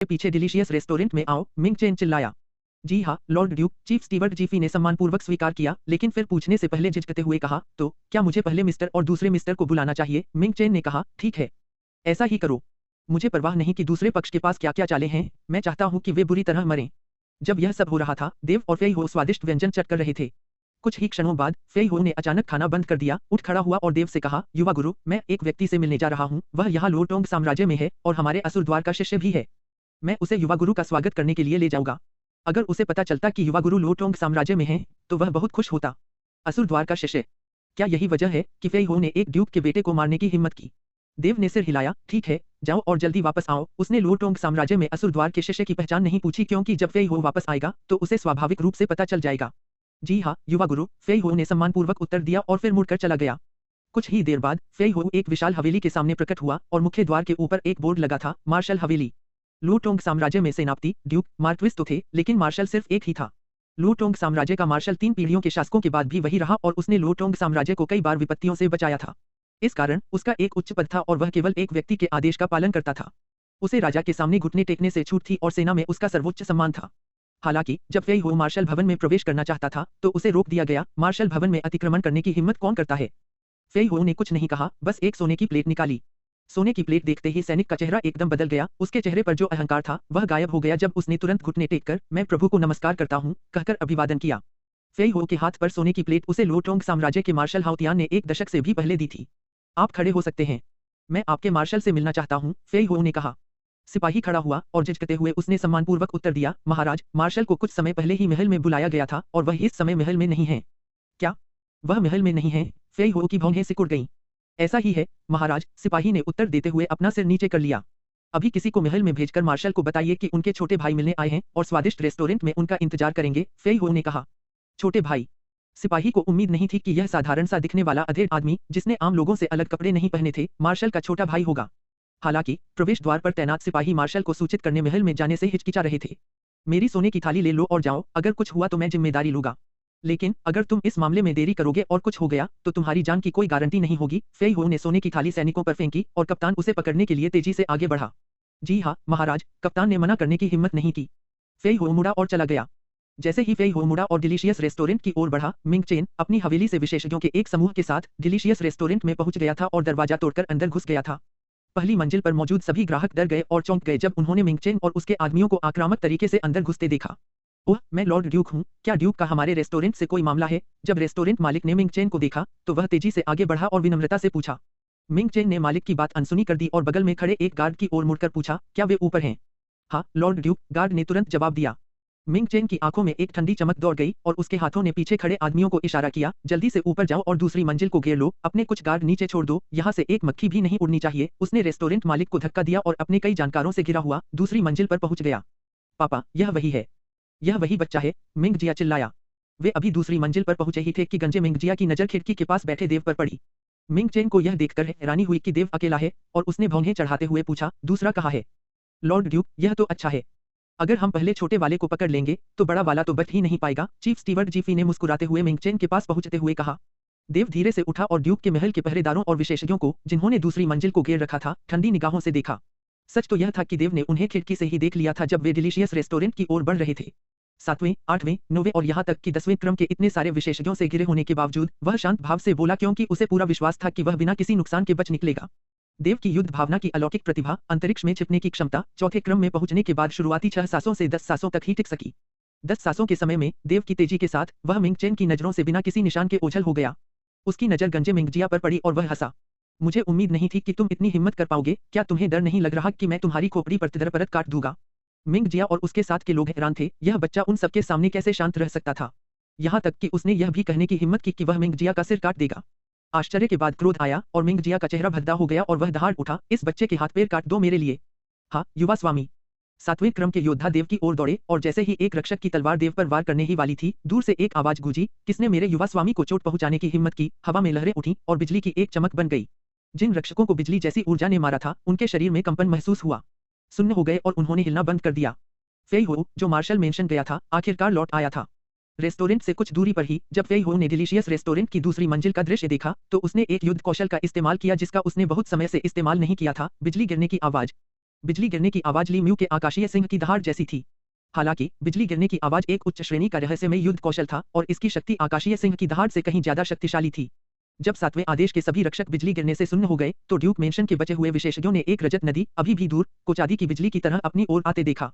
के पीछे delicious restaurant में आओ, मिंग चेन चिल्लाया। जी हाँ लॉर्ड ड्यूक, चीफ स्टीवर्ड जीफी ने सम्मानपूर्वक स्वीकार किया, लेकिन फिर पूछने से पहले झिझकते हुए कहा, तो क्या मुझे पहले मिस्टर और दूसरे मिस्टर को बुलाना चाहिए? मिंग चेन ने कहा, ठीक है, ऐसा ही करो। मुझे परवाह नहीं कि दूसरे पक्ष के पास क्या क्या चालें हैं, मैं चाहता हूं कि वे बुरी तरह मरें। जब यह सब हो रहा था, देव और फेई हो स्वादिष्ट व्यंजन चट कर रहे थे। कुछ ही क्षणों बाद फेई हो ने अचानक खाना बंद कर दिया, उठ खड़ा हुआ और देव से कहा, युवा गुरु, मैं एक व्यक्ति से मिलने जा रहा हूँ, वह यहाँ लोटोंग साम्राज्य में है और हमारे असुर द्वार का शिष्य भी है। मैं उसे युवा गुरु का स्वागत करने के लिए ले जाऊंगा। अगर उसे पता चलता कि युवा गुरु लोटोंग साम्राज्य में है, तो वह बहुत खुश होता। असुर द्वार का शिष्य, क्या यही वजह है कि फेई हो ने एक ड्यूक के बेटे को मारने की हिम्मत की? देव ने सिर हिलाया, ठीक है, जाओ और जल्दी वापस आओ। उसने लोटोंग साम्राज्य में असुर द्वार के शिष्य की पहचान नहीं पूछी, क्योंकि जब फेई हो वापस आएगा तो उसे स्वाभाविक रूप से पता चल जाएगा। जी हाँ युवा गुरु, फेई हो ने सम्मानपूर्वक उत्तर दिया और फिर मुड़कर चला गया। कुछ ही देर बाद फेई हो एक विशाल हवेली के सामने प्रकट हुआ और मुख्य द्वार के ऊपर एक बोर्ड लगा था, मार्शल हवेली। लूटोंग साम्राज्य में सेनापति, ड्यूक, मार्क्विस तो थे, लेकिन मार्शल सिर्फ एक ही था। लूटोंग साम्राज्य का मार्शल 3 पीढ़ियों के शासकों के बाद भी वही रहा और उसने लूटोंग साम्राज्य को कई बार विपत्तियों से बचाया था। इस कारण उसका एक उच्च पद था और वह केवल एक व्यक्ति के आदेश का पालन करता था। उसे राजा के सामने घुटने टेकने से छूट थी और सेना में उसका सर्वोच्च सम्मान था। हालांकि जब फेई हो मार्शल भवन में प्रवेश करना चाहता था तो उसे रोक दिया गया। मार्शल भवन में अतिक्रमण करने की हिम्मत कौन करता है? फेई हो ने कुछ नहीं कहा, बस एक सोने की प्लेट निकाली। सोने की प्लेट देखते ही सैनिक का चेहरा एकदम बदल गया। उसके चेहरे पर जो अहंकार था वह गायब हो गया जब उसने तुरंत घुटने टेककर मैं प्रभु को नमस्कार करता हूँ कहकर अभिवादन किया। फेई हो के हाथ पर सोने की प्लेट उसे लोटोंग साम्राज्य के मार्शल हाउतियान ने 1 दशक से भी पहले दी थी। आप खड़े हो सकते हैं, मैं आपके मार्शल से मिलना चाहता हूँ, फेई हो ने कहा। सिपाही खड़ा हुआ और झिझकते हुए उसने सम्मानपूर्वक उत्तर दिया, महाराज, मार्शल को कुछ समय पहले ही महल में बुलाया गया था और वह इस समय महल में नहीं है। क्या? वह महल में नहीं है? फेई हो की भौहें सिकुड़ गईं। ऐसा ही है महाराज, सिपाही ने उत्तर देते हुए अपना सिर नीचे कर लिया। अभी किसी को महल में भेजकर मार्शल को बताइए कि उनके छोटे भाई मिलने आए हैं और स्वादिष्ट रेस्टोरेंट में उनका इंतजार करेंगे, फेई हो ने कहा। छोटे भाई? सिपाही को उम्मीद नहीं थी कि यह साधारण सा दिखने वाला अधेड़ आदमी, जिसने आम लोगों से अलग कपड़े नहीं पहने थे, मार्शल का छोटा भाई होगा। हालांकि प्रवेश द्वार पर तैनात सिपाही मार्शल को सूचित करने महल में जाने से हिचकिचा रहे थे। मेरी सोने की थाली ले लो और जाओ, अगर कुछ हुआ तो मैं जिम्मेदारी लूंगा, लेकिन अगर तुम इस मामले में देरी करोगे और कुछ हो गया तो तुम्हारी जान की कोई गारंटी नहीं होगी। फेई हो ने सोने की थाली सैनिकों पर फेंकी और कप्तान उसे पकड़ने के लिए तेजी से आगे बढ़ा। जी हाँ महाराज, कप्तान ने मना करने की हिम्मत नहीं की। फेई हो मुड़ा और चला गया। जैसे ही फेई हो मुड़ा और डिलीशियस रेस्टोरेंट की ओर बढ़ा, मिंग चेन अपनी हवेली से विशेषज्ञों के एक समूह के साथ डिलीशियस रेस्टोरेंट में पहुंच गया था और दरवाजा तोड़कर अंदर घुस गया था। पहली मंजिल पर मौजूद सभी ग्राहक डर गए और चौंक गए जब उन्होंने मिंग चेन और उसके आदमियों को आक्रामक तरीके से अंदर घुसते देखा। ओह, मैं लॉर्ड ड्यूक हूँ, क्या ड्यूक का हमारे रेस्टोरेंट से कोई मामला है? जब रेस्टोरेंट मालिक ने मिंग चेन को देखा तो वह तेजी से आगे बढ़ा और विनम्रता से पूछा। मिंग चेन ने मालिक की बात अनसुनी कर दी और बगल में खड़े एक गार्ड की ओर मुड़कर पूछा, क्या वे ऊपर हैं? हाँ लॉर्ड ड्यूक, गार्ड ने तुरंत जवाब दिया। मिंग चेन की आंखों में एक ठंडी चमक दौड़ गई और उसके हाथों ने पीछे खड़े आदमियों को इशारा किया, जल्दी से ऊपर जाओ और दूसरी मंजिल को घेर लो, अपने कुछ गार्ड नीचे छोड़ दो, यहाँ से एक मक्खी भी नहीं उड़नी चाहिए। उसने रेस्टोरेंट मालिक को धक्का दिया और अपने कई जानकारों से घिरा हुआ दूसरी मंजिल पर पहुंच गया। पापा, यह वही है, यह वही बच्चा है, मिंग जिया चिल्लाया। वे अभी दूसरी मंजिल पर पहुंचे ही थे कि गंजे मिंग जिया की नजर खिड़की के पास बैठे देव पर पड़ी। मिंग चेन को यह देखकर हैरानी हुई कि देव अकेला है और उसने भौहें चढ़ाते हुए पूछा, दूसरा कहाँ है? लॉर्ड ड्यूक, यह तो अच्छा है, अगर हम पहले छोटे वाले को पकड़ लेंगे तो बड़ा वाला तो बच ही नहीं पाएगा, चीफ स्टीवर्ड जीफी ने मुस्कुराते हुए मिंग चेन के पास पहुंचते हुए कहा। देव धीरे से उठा और ड्यूक के महल के पहरेदारों और विशेषज्ञों को, जिन्होंने दूसरी मंजिल को घेर रखा था, ठंडी निगाहों से देखा। सच तो यह था कि देव ने उन्हें खिड़की से ही देख लिया था जब वे डिलीशियस रेस्टोरेंट की ओर बढ़ रहे थे। 7वें, 8वें, 9वें और यहाँ तक कि 10वें क्रम के इतने सारे विशेषज्ञों से घिरे होने के बावजूद वह शांत भाव से बोला, क्योंकि उसे पूरा विश्वास था कि वह बिना किसी नुकसान के बच निकलेगा। देव की युद्ध भावना की अलौकिक प्रतिभा, अंतरिक्ष में छिपने की क्षमता, चौथे क्रम में पहुंचने के बाद शुरुआती 6 सांसों से 10 सांसों तक ही टिक सकी। 10 सांसों के समय में देव की तेजी के साथ वह मिंग चेन की नजरों से बिना किसी निशान के ओझल हो गया। उसकी नजर गंजे मिंग जिया पर पड़ी और वह हंसा। मुझे उम्मीद नहीं थी कि तुम इतनी हिम्मत कर पाओगे, क्या तुम्हें डर नहीं लग रहा कि मैं तुम्हारी खोपड़ी पर तिदर परत काट दूंगा? मिंग जिया और उसके साथ के लोग हैरान थे, यह बच्चा उन सबके सामने कैसे शांत रह सकता था। यहाँ तक कि उसने यह भी कहने की हिम्मत की कि वह मिंग जिया का सिर काट देगा। आश्चर्य के बाद क्रोध आया और मिंग जिया का चेहरा भद्दा हो गया और वह दहाड़ उठा, इस बच्चे के हाथ पैर काट दो मेरे लिए। हाँ युवा स्वामी। 7वें क्रम के योद्धा देव की ओर दौड़े और जैसे ही एक रक्षक की तलवार देव पर वार करने ही वाली थी, दूर से एक आवाज गूंजी, किसने मेरे युवा स्वामी को चोट पहुंचाने की हिम्मत की? हवा में लहरें उठी और बिजली की एक चमक बन गई। जिन रक्षकों को बिजली जैसी ऊर्जा ने मारा था, उनके शरीर में कंपन महसूस हुआ, सुन्न हो गए और उन्होंने हिलना बंद कर दिया। फेई हो, जो मार्शल मेंशन गया था, आखिरकार लौट आया था। रेस्टोरेंट से कुछ दूरी पर ही जब फेई हो ने डिलीशियस रेस्टोरेंट की दूसरी मंजिल का दृश्य देखा तो उसने एक युद्ध कौशल का इस्तेमाल किया जिसका उसने बहुत समय से इस्तेमाल नहीं किया था, बिजली गिरने की आवाज। बिजली गिरने की आवाज ली म्यू के आकाशीय सिंह की दहाड़ जैसी थी। हालांकि बिजली गिरने की आवाज एक उच्च श्रेणी का रहस्यमय युद्ध कौशल था और इसकी शक्ति आकाशीय सिंह की दहाड़ से कहीं ज्यादा शक्तिशाली थी। जब 7वें आदेश के सभी रक्षक बिजली गिरने से सुन्न हो गए तो ड्यूक मेंशन के बचे हुए विशेषज्ञों ने एक रजत नदी अभी भी दूर को चांदी की बिजली की तरह अपनी ओर आते देखा।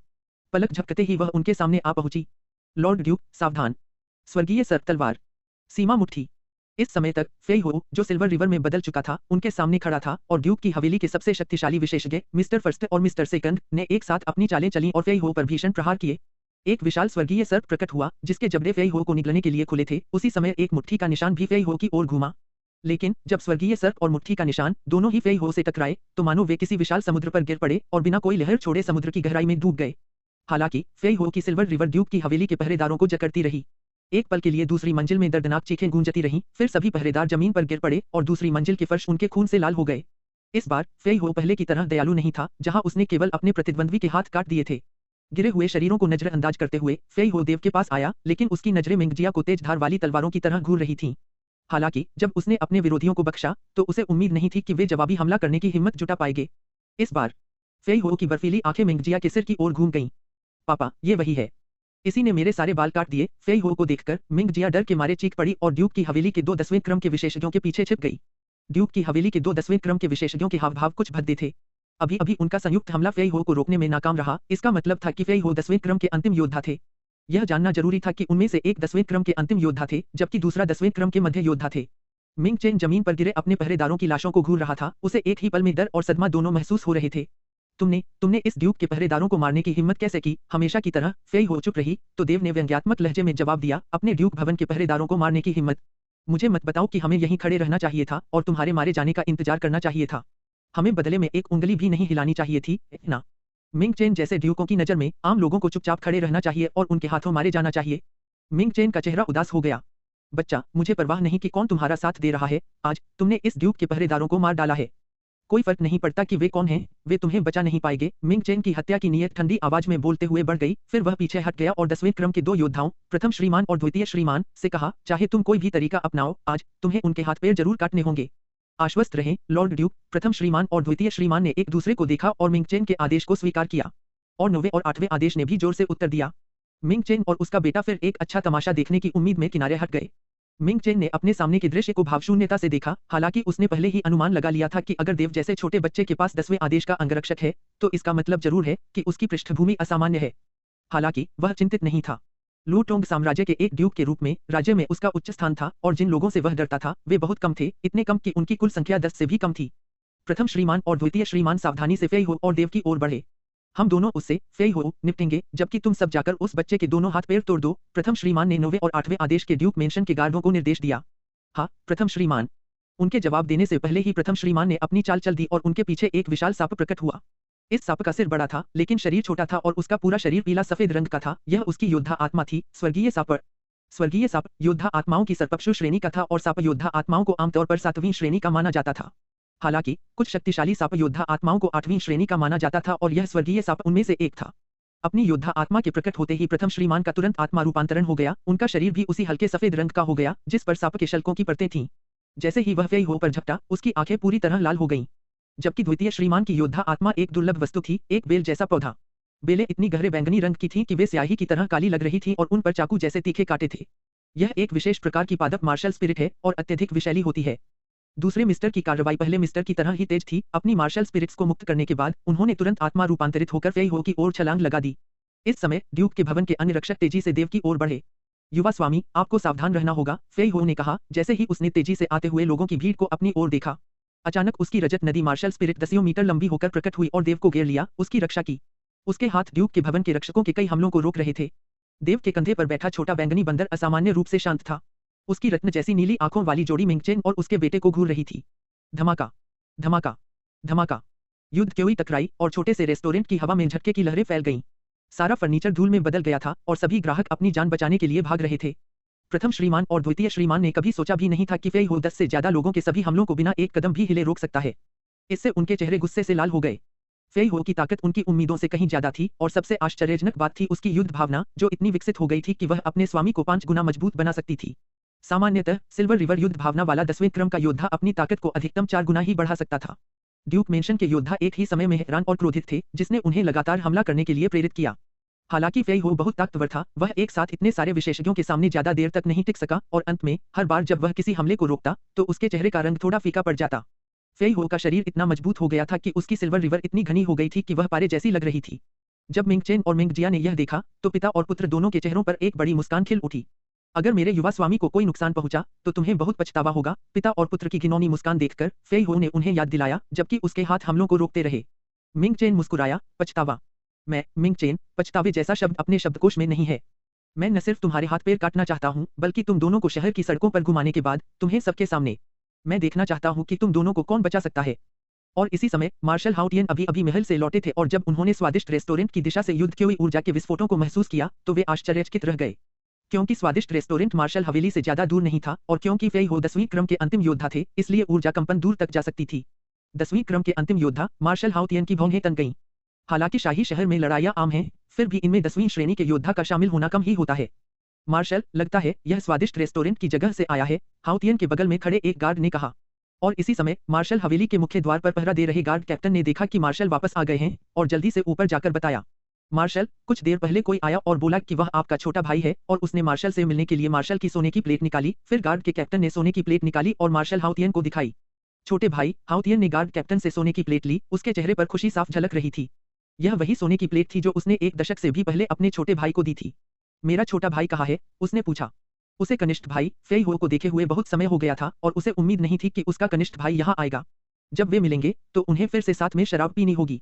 पलक झपकते ही वह उनके सामने आ पहुंची। लॉर्ड ड्यूक सावधान, स्वर्गीय सर तलवार, सीमा मुट्ठी। इस समय तक फेई हो, जो सिल्वर रिवर में बदल चुका था, उनके सामने खड़ा था और ड्यूक की हवेली के सबसे शक्तिशाली विशेषज्ञ मिस्टर फर्स्ट और मिस्टर सेकंड ने एक साथ अपनी चालें चली और फेई हो पर भीषण प्रहार किए। एक विशाल स्वर्गीय सर्प प्रकट हुआ जिसके जबड़े फेई हो को निगलने के लिए खुले थे। उसी समय एक मुट्ठी का निशान भी फेई हो की ओर घूमा, लेकिन जब स्वर्गीय सर्प और मुट्ठी का निशान दोनों ही फेई हो से टकराए तो मानो वे किसी विशाल समुद्र पर गिर पड़े और बिना कोई लहर छोड़े समुद्र की गहराई में डूब गए। हालांकि फेई हो की सिल्वर रिवर ड्यूक की हवेली के पहरेदारों को जकड़ती रही। एक पल के लिए दूसरी मंजिल में दर्दनाक चीखें गूंजती रहीं, फिर सभी पहरेदार जमीन पर गिर पड़े और दूसरी मंजिल के फर्श उनके खून से लाल हो गए। इस बार फेई हो पहले की तरह दयालु नहीं था, जहां उसने केवल अपने प्रतिद्वंद्वी के हाथ काट दिए थे। गिरे हुए शरीरों को नजरअंदाज करते हुए फेई हो देव के पास आया, लेकिन उसकी नजरें मिंगजिया को तेज धार वाली तलवारों की तरह घूर रही थीं। हालांकि जब उसने अपने विरोधियों को बख्शा तो उसे उम्मीद नहीं थी कि वे जवाबी हमला करने की हिम्मत जुटा पाएंगे। इस बार फेई हो की बर्फीली आंखें मिंगजिया के सिर की ओर घूम गईं। पापा, ये वही है, इसी ने मेरे सारे बाल काट दिए। फेई हो को देखकर मिंगजिया डर के मारे चीख पड़ी और ड्यूक की हवेली के 2 10वें क्रम के विशेषज्ञों के पीछे छिप गई। ड्यूक की हवेली के 2 10वें क्रम के विशेषज्ञों के हाव-भाव कुछ भद्दे थे। अभी अभी उनका संयुक्त हमला फेई हो को रोकने में नाकाम रहा। इसका मतलब था कि फेई हो 10वें क्रम के अंतिम योद्धा थे। यह जानना जरूरी था कि उनमें से एक 10वें क्रम के अंतिम योद्धा थे जबकि दूसरा 10वें क्रम के मध्य योद्धा थे। मिंग चेन जमीन पर गिरे अपने पहरेदारों की लाशों को घूर रहा था। उसे एक ही पल में डर और सदमा दोनों महसूस हो रहे थे। तुमने इस ड्यूक के पहरेदारों को मारने की हिम्मत कैसे की? हमेशा की तरह फेई हो चुप रही तो देव ने व्यंग्यात्मक लहजे में जवाब दिया, अपने ड्यूक भवन के पहरेदारों को मारने की हिम्मत? मुझे मत बताओ कि हमें यहीं खड़े रहना चाहिए था और तुम्हारे मारे जाने का इंतजार करना चाहिए था। हमें बदले में एक उंगली भी नहीं हिलानी चाहिए थी ना? मिंग चेन जैसे ड्यूकों की नजर में आम लोगों को चुपचाप खड़े रहना चाहिए और उनके हाथों मारे जाना चाहिए। मिंग चेन का चेहरा उदास हो गया। बच्चा, मुझे परवाह नहीं कि कौन तुम्हारा साथ दे रहा है। आज तुमने इस ड्यूक के पहरेदारों को मार डाला है। कोई फर्क नहीं पड़ता कि वे कौन हैं, वे तुम्हें बचा नहीं पाएंगे। मिंग चेन की हत्या की नीयत ठंडी आवाज में बोलते हुए बढ़ गई। फिर वह पीछे हट गया और 10वें क्रम के 2 योद्धाओं, प्रथम श्रीमान और द्वितीय श्रीमान, से कहा, चाहे तुम कोई भी तरीका अपनाओ, आज तुम्हें उनके हाथ पैर जरूर काटने होंगे। आश्वस्त रहें लॉर्ड ड्यूक। प्रथम श्रीमान और द्वितीय श्रीमान ने एक दूसरे को देखा और मिंग चेन के आदेश को स्वीकार किया, और 9वें और 8वें आदेश ने भी जोर से उत्तर दिया। मिंग चेन और उसका बेटा फिर एक अच्छा तमाशा देखने की उम्मीद में किनारे हट गए। मिंग चेन ने अपने सामने के दृश्य को भावशून्यता से देखा। हालांकि उसने पहले ही अनुमान लगा लिया था कि अगर देव जैसे छोटे बच्चे के पास 10वें आदेश का अंगरक्षक है तो इसका मतलब जरूर है कि उसकी पृष्ठभूमि असामान्य है। हालांकि वह चिंतित नहीं था। लूटोंग साम्राज्य के एक ड्यूक के रूप में राज्य में उसका उच्च स्थान था और जिन लोगों से वह डरता था वे बहुत कम थे, इतने कम कि उनकी कुल संख्या 10 से भी कम थी। प्रथम श्रीमान और द्वितीय श्रीमान सावधानी से फेई हो और देव की ओर बढ़े। हम दोनों उससे फेई हो निपटेंगे, जबकि तुम सब जाकर उस बच्चे के दोनों हाथ पैर तोड़ दो। प्रथम श्रीमान ने 9वें और 8वें आदेश के ड्यूक मेंशन के गार्डों को निर्देश दिया। हाँ प्रथम श्रीमान। उनके जवाब देने से पहले ही प्रथम श्रीमान ने अपनी चाल चल दी और उनके पीछे एक विशाल सांप प्रकट हुआ। इस सांप का सिर बड़ा था लेकिन शरीर छोटा था और उसका पूरा शरीर पीला सफेद रंग का था। यह उसकी योद्धा आत्मा थी, स्वर्गीय सांप। स्वर्गीय सांप योद्धा आत्माओं की सर्पक्षु श्रेणी का था और सांप योद्धा आत्माओं को आमतौर पर 7वीं श्रेणी का माना जाता था। हालांकि कुछ शक्तिशाली सांप योद्धा आत्माओं को 8वीं श्रेणी का माना जाता था और यह स्वर्गीय सांप उनमें से एक था। अपनी योद्धा आत्मा के प्रकट होते ही प्रथम श्रीमान का तुरंत आत्मा रूपांतरण हो गया। उनका शरीर भी उसी हल्के सफेद रंग का हो गया जिस पर सांप के शल्कों की परतें थीं। जैसे ही वह फेई हो पर झपटा, उसकी आंखें पूरी तरह लाल हो गईं। जबकि द्वितीय श्रीमान की योद्धा आत्मा एक दुर्लभ वस्तु थी, एक बेल जैसा पौधा। बेलें इतनी गहरे बैंगनी रंग की थीं कि वे स्याही की तरह काली लग रही थीं और उन पर चाकू जैसे तीखे कांटे थे। यह एक विशेष प्रकार की पादप मार्शल स्पिरिट है और अत्यधिक विषैली होती है। दूसरे मिस्टर की कार्रवाई पहले मिस्टर की तरह ही तेज थी। अपनी मार्शल स्पिरिट्स को मुक्त करने के बाद उन्होंने तुरंत आत्मा रूपांतरित होकर फेई हो की ओर छलांग लगा दी। इस समय ड्यूक के भवन के अन्य रक्षक तेजी से देव की ओर बढ़े। युवा स्वामी, आपको सावधान रहना होगा, फेई हो ने कहा जैसे ही उसने तेजी से आते हुए लोगों की भीड़ को अपनी ओर देखा। अचानक उसकी रजत नदी मार्शल स्पिरिट 10 मीटर लंबी होकर प्रकट हुई और देव को घेर लिया, उसकी रक्षा की। उसके हाथ ड्यूक के भवन के रक्षकों के कई हमलों को रोक रहे थे। देव के कंधे पर बैठा छोटा बैंगनी बंदर असामान्य रूप से शांत था। उसकी रत्न जैसी नीली आंखों वाली जोड़ी मिंगचेन और उसके बेटे को घूर रही थी। धमाका, धमाका, धमाका। युद्ध क्यों टकराई और छोटे से रेस्टोरेंट की हवा में झटके की लहरें फैल गईं। सारा फर्नीचर धूल में बदल गया था और सभी ग्राहक अपनी जान बचाने के लिए भाग रहे थे। प्रथम श्रीमान और द्वितीय श्रीमान ने कभी सोचा भी नहीं था कि फेई हो 10 से ज्यादा लोगों के सभी हमलों को बिना एक कदम भी हिले रोक सकता है। इससे उनके चेहरे गुस्से से लाल हो गए। फेई हो की ताकत उनकी उम्मीदों से कहीं ज्यादा थी और सबसे आश्चर्यजनक बात थी उसकी युद्ध भावना, जो इतनी विकसित हो गई थी कि वह अपने स्वामी को 5 गुना मजबूत बना सकती थी। सामान्यतः सिल्वर रिवर युद्ध भावना वाला 10वें क्रम का योद्धा अपनी ताकत को अधिकतम 4 गुना ही बढ़ा सकता था। ड्यूक मेंशन के योद्धा एक ही समय में हैरान और क्रोधित थे, जिसने उन्हें लगातार हमला करने के लिए प्रेरित किया। हालांकि फेई हो बहुत ताकतवर था, वह एक साथ इतने सारे विशेषज्ञों के सामने ज्यादा देर तक नहीं टिक सका और अंत में हर बार जब वह किसी हमले को रोकता तो उसके चेहरे का रंग थोड़ा फीका पड़ जाता। फेई हो का शरीर इतना मजबूत हो गया था कि उसकी सिल्वर रिवर इतनी घनी हो गई थी कि वह पारे जैसी लग रही थी। जब मिंग चेन और मिंग जिया ने यह देखा तो पिता और पुत्र दोनों के चेहरों पर एक बड़ी मुस्कान खिल उठी। अगर मेरे युवा स्वामी को कोई नुकसान पहुंचा तो तुम्हें बहुत पछतावा होगा, पिता और पुत्र की घिनौनी मुस्कान देखकर फेई हो ने उन्हें याद दिलाया, जबकि उसके हाथ हमलों को रोकते रहे। मिंग चेन मुस्कुराया, पछतावा? मैं, मिंग चेन, पछतावे जैसा शब्द अपने शब्दकोश में नहीं है। मैं न सिर्फ तुम्हारे हाथ पैर काटना चाहता हूं, बल्कि तुम दोनों को शहर की सड़कों पर घुमाने के बाद तुम्हें सबके सामने मैं देखना चाहता हूं कि तुम दोनों को कौन बचा सकता है। और इसी समय मार्शल हाउटियन अभी अभी महल से लौटे थे और जब उन्होंने स्वादिष्ट रेस्टोरेंट की दिशा से युद्ध की हुई ऊर्जा के विस्फोटों को महसूस किया तो वे आश्चर्यचकित रह गए, क्योंकि स्वादिष्ट रेस्टोरेंट मार्शल हवेली से ज्यादा दूर नहीं था और क्योंकि फेई हो 10वीं क्रम के अंतिम योद्धा थे, इसलिए ऊर्जा कंपन दूर तक जा सकती थी। 10वीं क्रम के अंतिम योद्धा मार्शल हाउटियन की भौहें तन गईं। हालांकि शाही शहर में लड़ाइयां आम हैं, फिर भी इनमें 10वीं श्रेणी के योद्धा का शामिल होना कम ही होता है। मार्शल, लगता है यह स्वादिष्ट रेस्टोरेंट की जगह से आया है, हाउटियन के बगल में खड़े एक गार्ड ने कहा। और इसी समय मार्शल हवेली के मुख्य द्वार पर पहरा दे रहे गार्ड कैप्टन ने देखा कि मार्शल वापस आ गए हैं और जल्दी से ऊपर जाकर बताया, मार्शल, कुछ देर पहले कोई आया और बोला कि वह आपका छोटा भाई है, और उसने मार्शल से मिलने के लिए मार्शल की सोने की प्लेट निकाली। फिर गार्ड के कैप्टन ने सोने की प्लेट निकाली और मार्शल हाउटियन को दिखाई। छोटे भाई, हाउटियन ने गार्ड कैप्टन से सोने की प्लेट ली, उसके चेहरे पर खुशी साफ झलक रही थी। यह वही सोने की प्लेट थी जो उसने एक दशक से भी पहले अपने छोटे भाई को दी थी। मेरा छोटा भाई कहाँ है? उसने पूछा। उसे कनिष्ठ भाई फेई हो को देखे हुए बहुत समय हो गया था और उसे उम्मीद नहीं थी कि उसका कनिष्ठ भाई यहाँ आएगा। जब वे मिलेंगे तो उन्हें फिर से साथ में शराब पीनी होगी।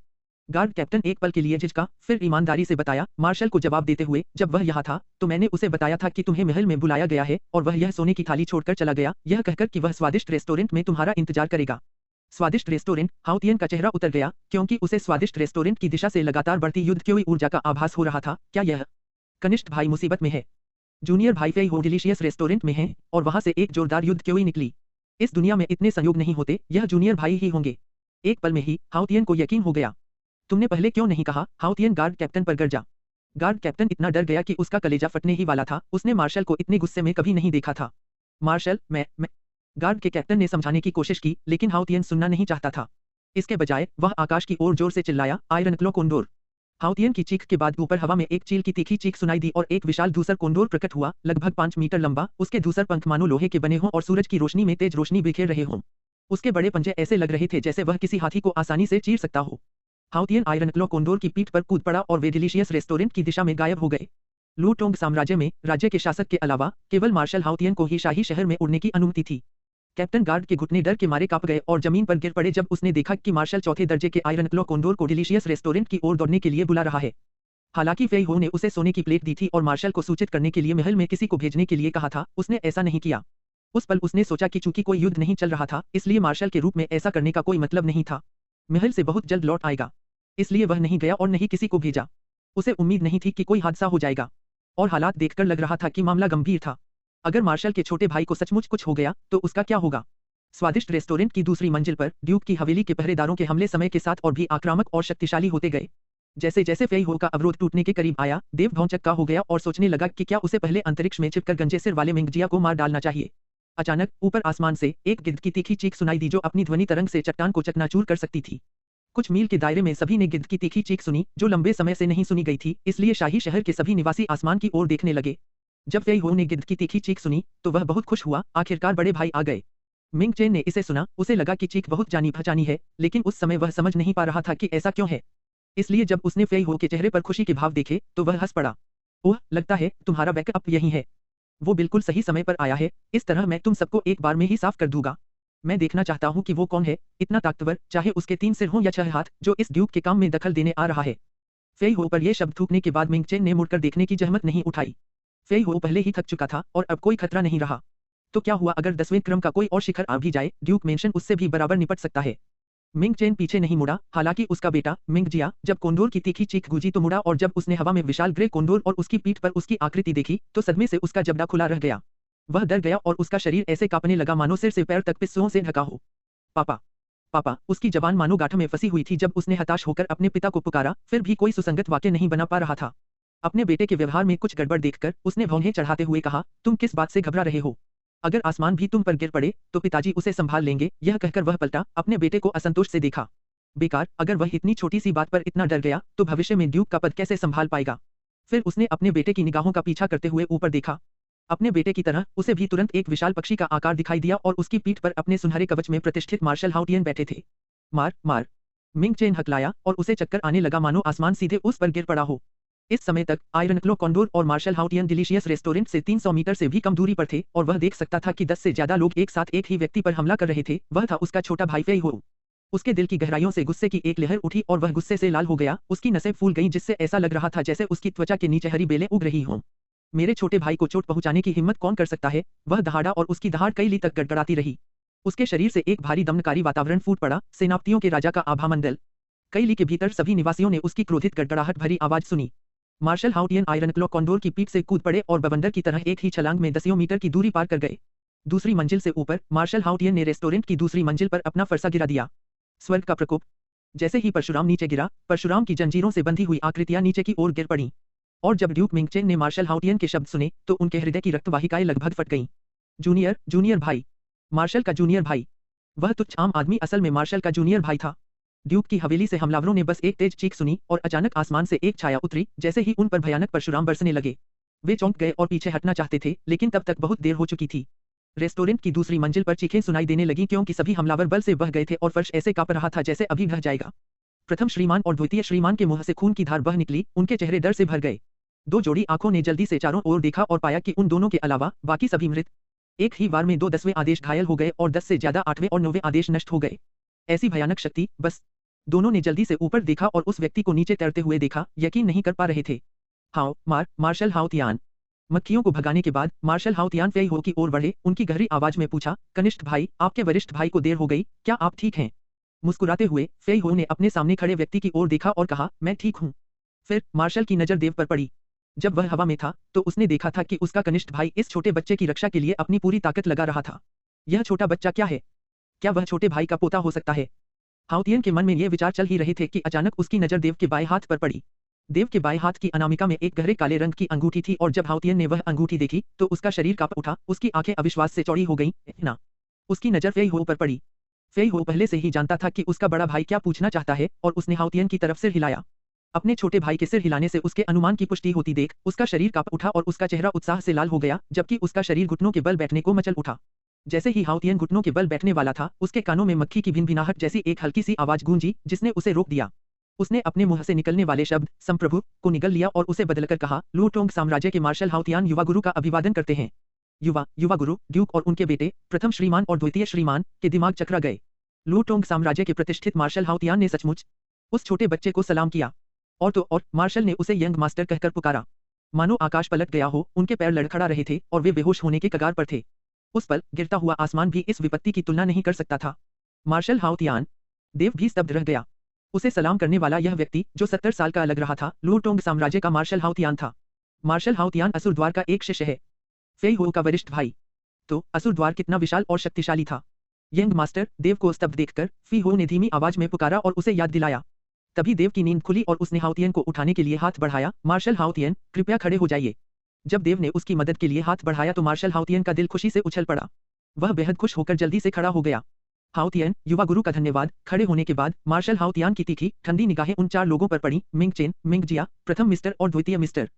गार्ड कैप्टन एक पल के लिए झिझका, फिर ईमानदारी से बताया, मार्शल को जवाब देते हुए, जब वह यहाँ था तो मैंने उसे बताया था कि तुम्हें महल में बुलाया गया है और वह यह सोने की थाली छोड़कर चला गया, यह कहकर कि वह स्वादिष्ट रेस्टोरेंट में तुम्हारा इंतजार करेगा। स्वादिष्ट रेस्टोरेंट? हाउटियन का चेहरा उतर गया, क्योंकि उसे स्वादिष्ट रेस्टोरेंट की दिशा से लगातार बढ़ती युद्ध की हुई ऊर्जा का आभास हो रहा था। क्या यह कनिष्ठ भाई मुसीबत में है? जूनियर भाई फेई हो डिलीशियस रेस्टोरेंट में है और वहां से एक जोरदार युद्ध की हुई निकली। इस दुनिया में इतने संयोग नहीं होते, यह जूनियर भाई ही होंगे। एक पल में ही हाउटियन को यकीन हो गया। तुमने पहले क्यों नहीं कहा? हाउटियन गार्ड कैप्टन पर गरजा। गार्ड कैप्टन इतना डर गया कि उसका कलेजा फटने ही वाला था, उसने मार्शल को इतने गुस्से में कभी नहीं देखा था। मार्शल, मैं गार्ड के कैप्टन ने समझाने की कोशिश की, लेकिन हाउटियन सुनना नहीं चाहता था। इसके बजाय वह आकाश की ओर जोर से चिल्लाया, आयरन क्लो कोंडोर। हाउटियन की चीख के बाद ऊपर हवा में एक चील की तीखी चीख सुनाई दी और एक विशाल धूसर कोंडोर प्रकट हुआ, लगभग 5 मीटर लंबा। उसके धूसर पंख मानो लोहे के बने हों और सूरज की रोशनी में तेज रोशनी बिखेर रहे हों। उसके बड़े पंजे ऐसे लग रहे थे जैसे वह किसी हाथी को आसानी से चीर सकता हो। हाउटियन आयरन क्लो कोंडोर की पीठ पर कूद पड़ा और वे डिलीशियस रेस्टोरेंट की दिशा में गायब हो गए। लू टोंग साम्राज्य में राज्य के शासक के अलावा केवल मार्शल हाउटियन को ही शाही शहर में उड़ने की अनुमति थी। कैप्टन गार्ड के घुटने डर के मारे कांप गए और जमीन पर गिर पड़े जब उसने देखा कि मार्शल चौथे दर्जे के आयरन क्लो कोंडोर को डिलीशियस रेस्टोरेंट की ओर दौड़ने के लिए बुला रहा है। हालांकि फेई हो ने उसे सोने की प्लेट दी थी और मार्शल को सूचित करने के लिए महल में किसी को भेजने के लिए कहा था, उसने ऐसा नहीं किया। उस पल उसने सोचा कि चूंकि कोई युद्ध नहीं चल रहा था, इसलिए मार्शल के रूप में ऐसा करने का कोई मतलब नहीं था। महल से बहुत जल्द लौट आएगा, इसलिए वह नहीं गया और नहीं किसी को भेजा। उसे उम्मीद नहीं थी कि कोई हादसा हो जाएगा और हालात देखकर लग रहा था कि मामला गंभीर था। अगर मार्शल के छोटे भाई को सचमुच कुछ हो गया तो उसका क्या होगा? स्वादिष्ट रेस्टोरेंट की दूसरी मंजिल पर ड्यूक की हवेली के पहरेदारों के हमले समय के साथ और भी आक्रामक और शक्तिशाली होते गए। जैसे जैसे फेई हो का अवरोध टूटने के करीब आया, देव भौंचक्का हो गया और सोचने लगा कि क्या उसे पहले अंतरिक्ष में छिपकर गंजे सिर वाले मिंगजिया को मार डालना चाहिए। अचानक ऊपर आसमान से एक गिद्ध की तीखी चीख सुनाई दी जो अपनी ध्वनि तरंग से चट्टान को चकनाचूर कर सकती थी। कुछ मील के दायरे में सभी ने गिद्ध की तीखी चीख सुनी, जो लंबे समय से नहीं सुनी गई थी, इसलिए शाही शहर के सभी निवासी आसमान की ओर देखने लगे। जब फेई हो ने गिद्ध की तीखी चीख सुनी तो वह बहुत खुश हुआ, आखिरकार बड़े भाई आ गए। मिंग चेन ने इसे सुना, उसे लगा कि चीख बहुत जानी पहचानी है, लेकिन उस समय वह समझ नहीं पा रहा था कि ऐसा क्यों है। इसलिए जब उसने फेई हो के चेहरे पर खुशी के भाव देखे तो वह हंस पड़ा। ओह, लगता है तुम्हारा बैकअप यही है। वो बिल्कुल सही समय पर आया है, इस तरह मैं तुम सबको एक बार में ही साफ कर दूंगा। मैं देखना चाहता हूँ कि वो कौन है, इतना ताकतवर, चाहे उसके 3 सिर हों या 6 हाथ, जो इस ड्यूक के काम में दखल देने आ रहा है। फेई हो पर यह शब्द थूकने के बाद मिंग चेन ने मुड़कर देखने की जहमत नहीं उठाई। फेई हो पहले ही थक चुका था और अब कोई खतरा नहीं रहा। तो क्या हुआ अगर 10वें क्रम का कोई और शिखर आ भी जाए, ड्यूक मेंशन उससे भी बराबर निपट सकता है। मिंग चेन पीछे नहीं मुड़ा, हालांकि उसका बेटा मिंग जिया जब कोंडोर की तीखी चीख गूंजी तो मुड़ा और जब उसने हवा में विशाल ग्रे कोंडोर और उसकी पीठ पर उसकी आकृति देखी तो सदमे से उसका जबड़ा खुला रह गया। वह डर गया और उसका शरीर ऐसे कांपने लगा मानो सिर से पैर तक पिस्सुओं से ढका हो। पापा, पापा, उसकी जबान मानो गांठ में फंसी हुई थी जब उसने हताश होकर अपने पिता को पुकारा, फिर भी कोई सुसंगत वाक्य नहीं बना पा रहा था। अपने बेटे के व्यवहार में कुछ गड़बड़ देखकर उसने भौहें चढ़ाते हुए कहा, तुम किस बात से घबरा रहे हो? अगर आसमान भी तुम पर गिर पड़े तो पिताजी उसे संभाल लेंगे। यह कहकर वह पलटा, अपने बेटे को असंतोष से देखा। बेकार, अगर वह इतनी छोटी सी बात पर इतना डर गया तो भविष्य में ड्यूक का पद कैसे संभाल पाएगा। फिर उसने अपने बेटे की निगाहों का पीछा करते हुए ऊपर देखा। अपने बेटे की तरह उसे भी तुरंत एक विशाल पक्षी का आकार दिखाई दिया और उसकी पीठ पर अपने सुनहरे कवच में प्रतिष्ठित मार्शल हाउटियन बैठे थे। मार मार, मिंग चेन हकलाया और उसे चक्कर आने लगा मानो आसमान सीधे उस पर गिर पड़ा हो। इस समय तक आयरन क्लो कॉन्डोर और मार्शल हाउटियन डिलीशियस रेस्टोरेंट से 300 मीटर से भी कम दूरी पर थे और वह देख सकता था कि 10 से ज्यादा लोग एक साथ एक ही व्यक्ति पर हमला कर रहे थे। वह था उसका छोटा भाई फेई हो। उसके दिल की गहराइयों से गुस्से की एक लहर उठी और वह गुस्से से लाल हो गया। उसकी नसें फूल गईं जिससे ऐसा लग रहा था जैसे उसकी त्वचा के नीचे हरी बेलें उग रही हों। मेरे छोटे भाई को चोट पहुंचाने की हिम्मत कौन कर सकता है। वह दहाड़ा और उसकी दहाड़ कई ली तक गड़गड़ाती रही। उसके शरीर से एक भारी दमनकारी वातावरण फूट पड़ा। सेनापतियों के राजा का आभामंडल। कई ली के भीतर सभी निवासियों ने उसकी क्रोधित गड़गड़ाहट भरी आवाज सुनी। मार्शल हाउटियन आयरन क्लो कॉन्डोर की पीठ से कूद पड़े और बवंडर की तरह एक ही छलांग में दसियों मीटर की दूरी पार कर गए। दूसरी मंजिल से ऊपर मार्शल हाउटियन ने रेस्टोरेंट की दूसरी मंजिल पर अपना फरसा गिरा दिया। स्वर्ग का प्रकोप। जैसे ही परशुराम नीचे गिरा, परशुराम की जंजीरों से बंधी हुई आकृतियां नीचे की ओर गिर पड़ीं। और जब ड्यूक मिंगचेन ने मार्शल हाउटियन के शब्द सुने तो उनके हृदय की रक्तवाहिकाएं लगभग फट गईं। जूनियर जूनियर भाई, मार्शल का जूनियर भाई। वह तुच्छ आम आदमी असल में मार्शल का जूनियर भाई था। ड्यूक की हवेली से हमलावरों ने बस एक तेज चीख सुनी और अचानक आसमान से एक छाया उतरी। जैसे ही उन पर भयानक परशुराम बरसने लगे, वे चौंक गए और पीछे हटना चाहते थे, लेकिन तब तक बहुत देर हो चुकी थी। रेस्टोरेंट की दूसरी मंजिल पर चीखें सुनाई देने लगीं क्योंकि सभी हमलावर बल से बह गए थे और फर्श ऐसे कांप रहा था जैसे अभी ढह जाएगा। प्रथम श्रीमान और द्वितीय श्रीमान के मुंह से खून की धार बह निकली। उनके चेहरे डर से भर गए। दो जोड़ी आंखों ने जल्दी से चारों ओर देखा और पाया कि उन दोनों के अलावा बाकी सभी मृत। एक ही बार में 2 10वें आदेश घायल हो गए और 10 से ज्यादा 8वें और 9वें आदेश नष्ट हो गए। ऐसी भयानक शक्ति। बस दोनों ने जल्दी से ऊपर देखा और उस व्यक्ति को नीचे तैरते हुए देखा। यकीन नहीं कर पा रहे थे। हाओ मार्शल हाउतियान। मक्खियों को भगाने के बाद मार्शल हाउतियान फेई हो की ओर बढ़े। उनकी गहरी आवाज में पूछा, कनिष्ठ भाई, आपके वरिष्ठ भाई को देर हो गई, क्या आप ठीक हैं? मुस्कुराते हुए फेई हो ने अपने सामने खड़े व्यक्ति की ओर देखा और कहा, मैं ठीक हूँ। फिर मार्शल की नजर देव पर पड़ी। जब वह हवा में था तो उसने देखा था कि उसका कनिष्ठ भाई इस छोटे बच्चे की रक्षा के लिए अपनी पूरी ताकत लगा रहा था। यह छोटा बच्चा क्या है? क्या वह छोटे भाई का पोता हो सकता है? हाउतियन के मन में ये विचार चल ही रहे थे कि अचानक उसकी नजर देव के बाएं हाथ पर पड़ी। देव के बाएं हाथ की अनामिका में एक गहरे काले रंग की अंगूठी थी और जब हाउतियन ने वह अंगूठी देखी तो उसका शरीर कांप उठा। उसकी आंखें अविश्वास से चौड़ी हो गईं। ना, उसकी नजर फेई हो पर पड़ी। फेई हो पहले से ही जानता था कि उसका बड़ा भाई क्या पूछना चाहता है और उसने हाउतियन की तरफ सिर हिलाया। अपने छोटे भाई के सिर हिलाने से उसके अनुमान की पुष्टि होती देख उसका शरीर कांप उठा और उसका चेहरा उत्साह से लाल हो गया, जबकि उसका शरीर घुटनों के बल बैठने को मचल उठा। जैसे ही हाउतियन घुटनों के बल बैठने वाला था, उसके कानों में मक्खी की भिनभिनाहट जैसी एक हल्की सी आवाज गूंजी, जिसने उसे रोक दिया। उसने अपने मुंह से निकलने वाले शब्द संप्रभु को निगल लिया और उसे बदलकर कहा, लूटोंग साम्राज्य के मार्शल हाउतियान युवा गुरु का अभिवादन करते हैं। युवा गुरु। ड्यूक और उनके बेटे प्रथम श्रीमान और द्वितीय श्रीमान के दिमाग चकरा गए। लूटोंग साम्राज्य के प्रतिष्ठित मार्शल हाउतियान ने सचमुच उस छोटे बच्चे को सलाम किया। और तो और मार्शल ने उसे यंग मास्टर कहकर पुकारा। मानो आकाश पलट गया हो। उनके पैर लड़खड़ा रहे थे और वे बेहोश होने के कगार पर थे। उस पल गिरता हुआ आसमान भी इस विपत्ति की तुलना नहीं कर सकता था। मार्शल हाउतियान। देव भी स्तब्ध रह गया। उसे सलाम करने वाला यह व्यक्ति जो 70 साल का लग रहा था, लूटोंग साम्राज्य का मार्शल हाउतियान था। मार्शल हाउतियान असुर द्वार का एक शिष्य है, फेई हो का वरिष्ठ भाई। तो असुर द्वार कितना विशाल और शक्तिशाली था। Young master. देव को स्तब्ध देखकर फी हो ने धीमी आवाज में पुकारा और उसे याद दिलाया। तभी देव की नींद खुली और उसने हाउतियन को उठाने के लिए हाथ बढ़ाया। मार्शल हाउतियन, कृपया खड़े हो जाइए। जब देव ने उसकी मदद के लिए हाथ बढ़ाया तो मार्शल हाउतियन का दिल खुशी से उछल पड़ा। वह बेहद खुश होकर जल्दी से खड़ा हो गया। हाउतियन, युवा गुरु का धन्यवाद। खड़े होने के बाद मार्शल हाउतियान की तीखी ठंडी निगाहें उन 4 लोगों पर पड़ी, मिंगचेन, मिंगजिया, प्रथम मिस्टर और द्वितीय मिस्टर।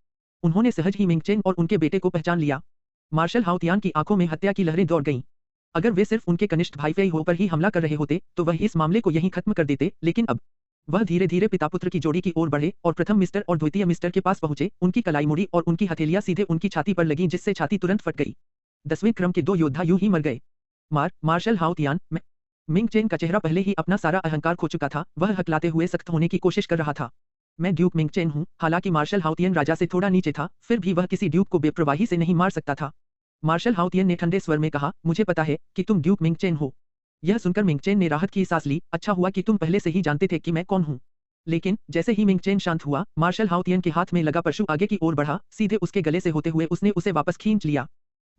उन्होंने सहज ही मिंगचेन और उनके बेटे को पहचान लिया। मार्शल हाउतियान की आंखों में हत्या की लहरें दौड़ गईं। अगर वे सिर्फ उनके कनिष्ठ भाई फेई हो पर ही हमला कर रहे होते तो वह इस मामले को यहीं खत्म कर देते, लेकिन अब वह धीरे धीरे पिता पुत्र की जोड़ी की ओर बढ़े और प्रथम मिस्टर और द्वितीय मिस्टर के पास पहुंचे। उनकी कलाई मुड़ी और उनकी हथेलियां सीधे उनकी छाती पर लगीं, जिससे छाती तुरंत फट गई। 10वें क्रम के 2 योद्धा यूं ही मर गए। मार्शल हाउतियान। मिंगचेन का चेहरा पहले ही अपना सारा अहंकार खो चुका था। वह हकलाते हुए सख्त होने की कोशिश कर रहा था। मैं ड्यूक मिंगचेन हूँ। हालांकि मार्शल हाउतियन राजा से थोड़ा नीचे था, फिर भी वह किसी ड्यूक को बेप्रवाही से नहीं मार सकता था। मार्शल हाउतियन ने ठंडे स्वर में कहा, मुझे पता है कि तुम ड्यूक मिंगचेन हो। यह सुनकर मिंगचेन ने राहत की सांस ली। अच्छा हुआ कि तुम पहले से ही जानते थे कि मैं कौन हूँ। लेकिन जैसे ही मिंगचेन शांत हुआ, मार्शल हाउतियन के हाथ में लगा परशु आगे की ओर बढ़ा। सीधे उसके गले से होते हुए उसने उसे वापस खींच लिया।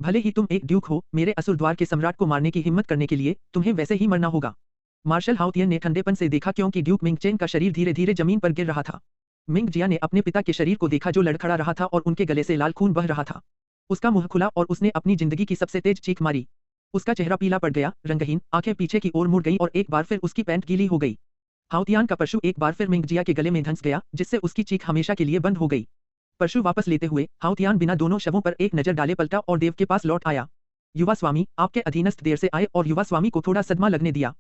भले ही तुम एक ड्यूक हो, मेरे असुर द्वार के सम्राट को मारने की हिम्मत करने के लिए तुम्हें वैसे ही मरना होगा। मार्शल हाउतियन ने ठंडेपन से देखा क्योंकि ड्यूक मिंगचेन का शरीर धीरे धीरे जमीन पर गिर रहा था। मिंगजिया ने अपने पिता के शरीर को देखा जो लड़खड़ा रहा था और उनके गले से लाल खून बह रहा था। उसका मुंह खुला और उसने अपनी जिंदगी की सबसे तेज चीख मारी। उसका चेहरा पीला पड़ गया, रंगहीन, आंखें पीछे की ओर मुड़ गईं और एक बार फिर उसकी पैंट गीली हो गई। हाउतियान का परशु एक बार फिर मिंगजिया के गले में धंस गया, जिससे उसकी चीख हमेशा के लिए बंद हो गई। परशु वापस लेते हुए हाउतियान बिना दोनों शवों पर एक नजर डाले पलटा और देव के पास लौट आया। युवा स्वामी, आपके अधीनस्थ देर से आए और युवा स्वामी को थोड़ा सदमा लगने दिया।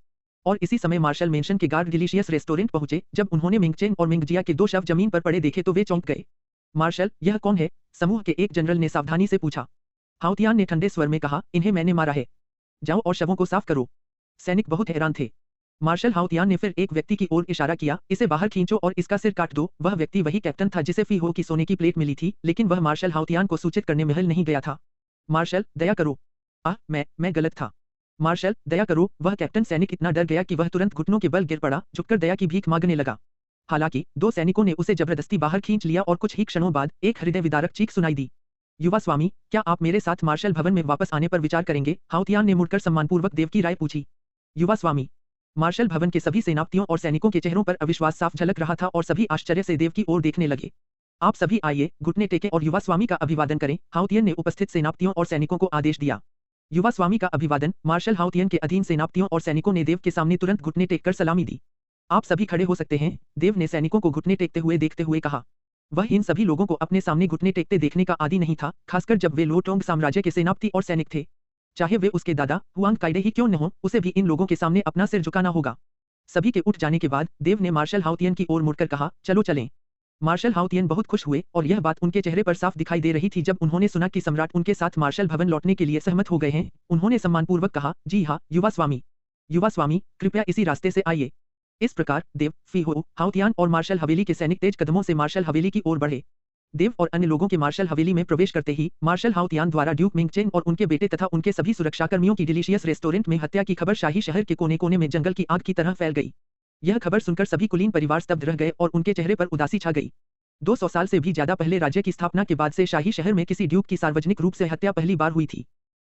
और इसी समय मार्शल मेंशन के गार्ड डिलीशियस रेस्टोरेंट पहुंचे। जब उन्होंने मिंगचेन और मिंगजिया के 2 शव जमीन पर पड़े देखे तो वे चौंक गए। मार्शल, यह कौन है? समूह के एक जनरल ने सावधानी से पूछा। हाउतियान ने ठंडे स्वर में कहा, इन्हें मैंने मारा है। जाओ और शवों को साफ करो। सैनिक बहुत हैरान थे। मार्शल हाउतियान ने फिर एक व्यक्ति की ओर इशारा किया, इसे बाहर खींचो और इसका सिर काट दो। वह व्यक्ति वही कैप्टन था जिसे फी हो की सोने की प्लेट मिली थी, लेकिन वह मार्शल हाउतियान को सूचित करने महल नहीं गया था। मार्शल, दया करो। मैं गलत था। मार्शल, दया करो। वह कैप्टन सैनिक इतना डर गया कि वह तुरंत घुटनों के बल गिर पड़ा, झुककर दया की भीख मांगने लगा। हालांकि 2 सैनिकों ने उसे जबरदस्ती बाहर खींच लिया और कुछ ही क्षणों बाद एक हृदय विदारक चीख सुनाई दी। युवा स्वामी, क्या आप मेरे साथ मार्शल भवन में वापस आने पर विचार करेंगे? हाउतियान ने मुड़कर सम्मानपूर्वक देव की राय पूछी। युवा स्वामी। मार्शल भवन के सभी सेनापतियों और सैनिकों के चेहरों पर अविश्वास साफ झलक रहा था और सभी आश्चर्य से देव की ओर देखने लगे। आप सभी आइए, घुटने टेके और युवा स्वामी का अभिवादन करें। हाउतियन ने उपस्थित सेनापतियों और सैनिकों को आदेश दिया। युवा स्वामी का अभिवादन। मार्शल हाउतियन के अधीन सेनापतियों और सैनिकों ने देव के सामने तुरंत घुटने टेककर सलामी दी। आप सभी खड़े हो सकते हैं, देव ने सैनिकों को घुटने टेकते हुए देखते हुए कहा। वह इन सभी लोगों को अपने सामने घुटने टेकते देखने का आदी नहीं था, खासकर जब वे लोटोंग साम्राज्य के सेनापति और सैनिक थे। चाहे वे उसके दादा हुआंग काइडे ही क्यों न हो, उसे भी इन लोगों के सामने अपना सिर झुकाना होगा। सभी के उठ जाने के बाद देव ने मार्शल हाउतियन की ओर मुड़कर कहा, चलो चलें। मार्शल हाउतियन बहुत खुश हुए और यह बात उनके चेहरे पर साफ दिखाई दे रही थी जब उन्होंने सुना कि सम्राट उनके साथ मार्शल भवन लौटने के लिए सहमत हो गए हैं। उन्होंने सम्मानपूर्वक कहा, जी हाँ युवा स्वामी। युवा स्वामी, कृपया इसी रास्ते से आइए। इस प्रकार देव, फी हो, हाउतियान और मार्शल हवेली के सैनिक तेज कदमों से मार्शल हवेली की ओर बढ़े। देव और अन्य लोगों के मार्शल हवेली में प्रवेश करते ही मार्शल हाउतियान द्वारा ड्यूक मिंगचेन और उनके बेटे तथा उनके सभी सुरक्षाकर्मियों की डिलीशियस रेस्टोरेंट में हत्या की खबर शाही शहर के कोने कोने में जंगल की आग की तरह फैल गई। यह खबर सुनकर सभी कुलीन परिवार स्तब्ध रह गए और उनके चेहरे पर उदासी छा गई। 200 साल से भी ज्यादा पहले राज्य की स्थापना के बाद से शाही शहर में किसी ड्यूक की सार्वजनिक रूप से हत्या पहली बार हुई थी।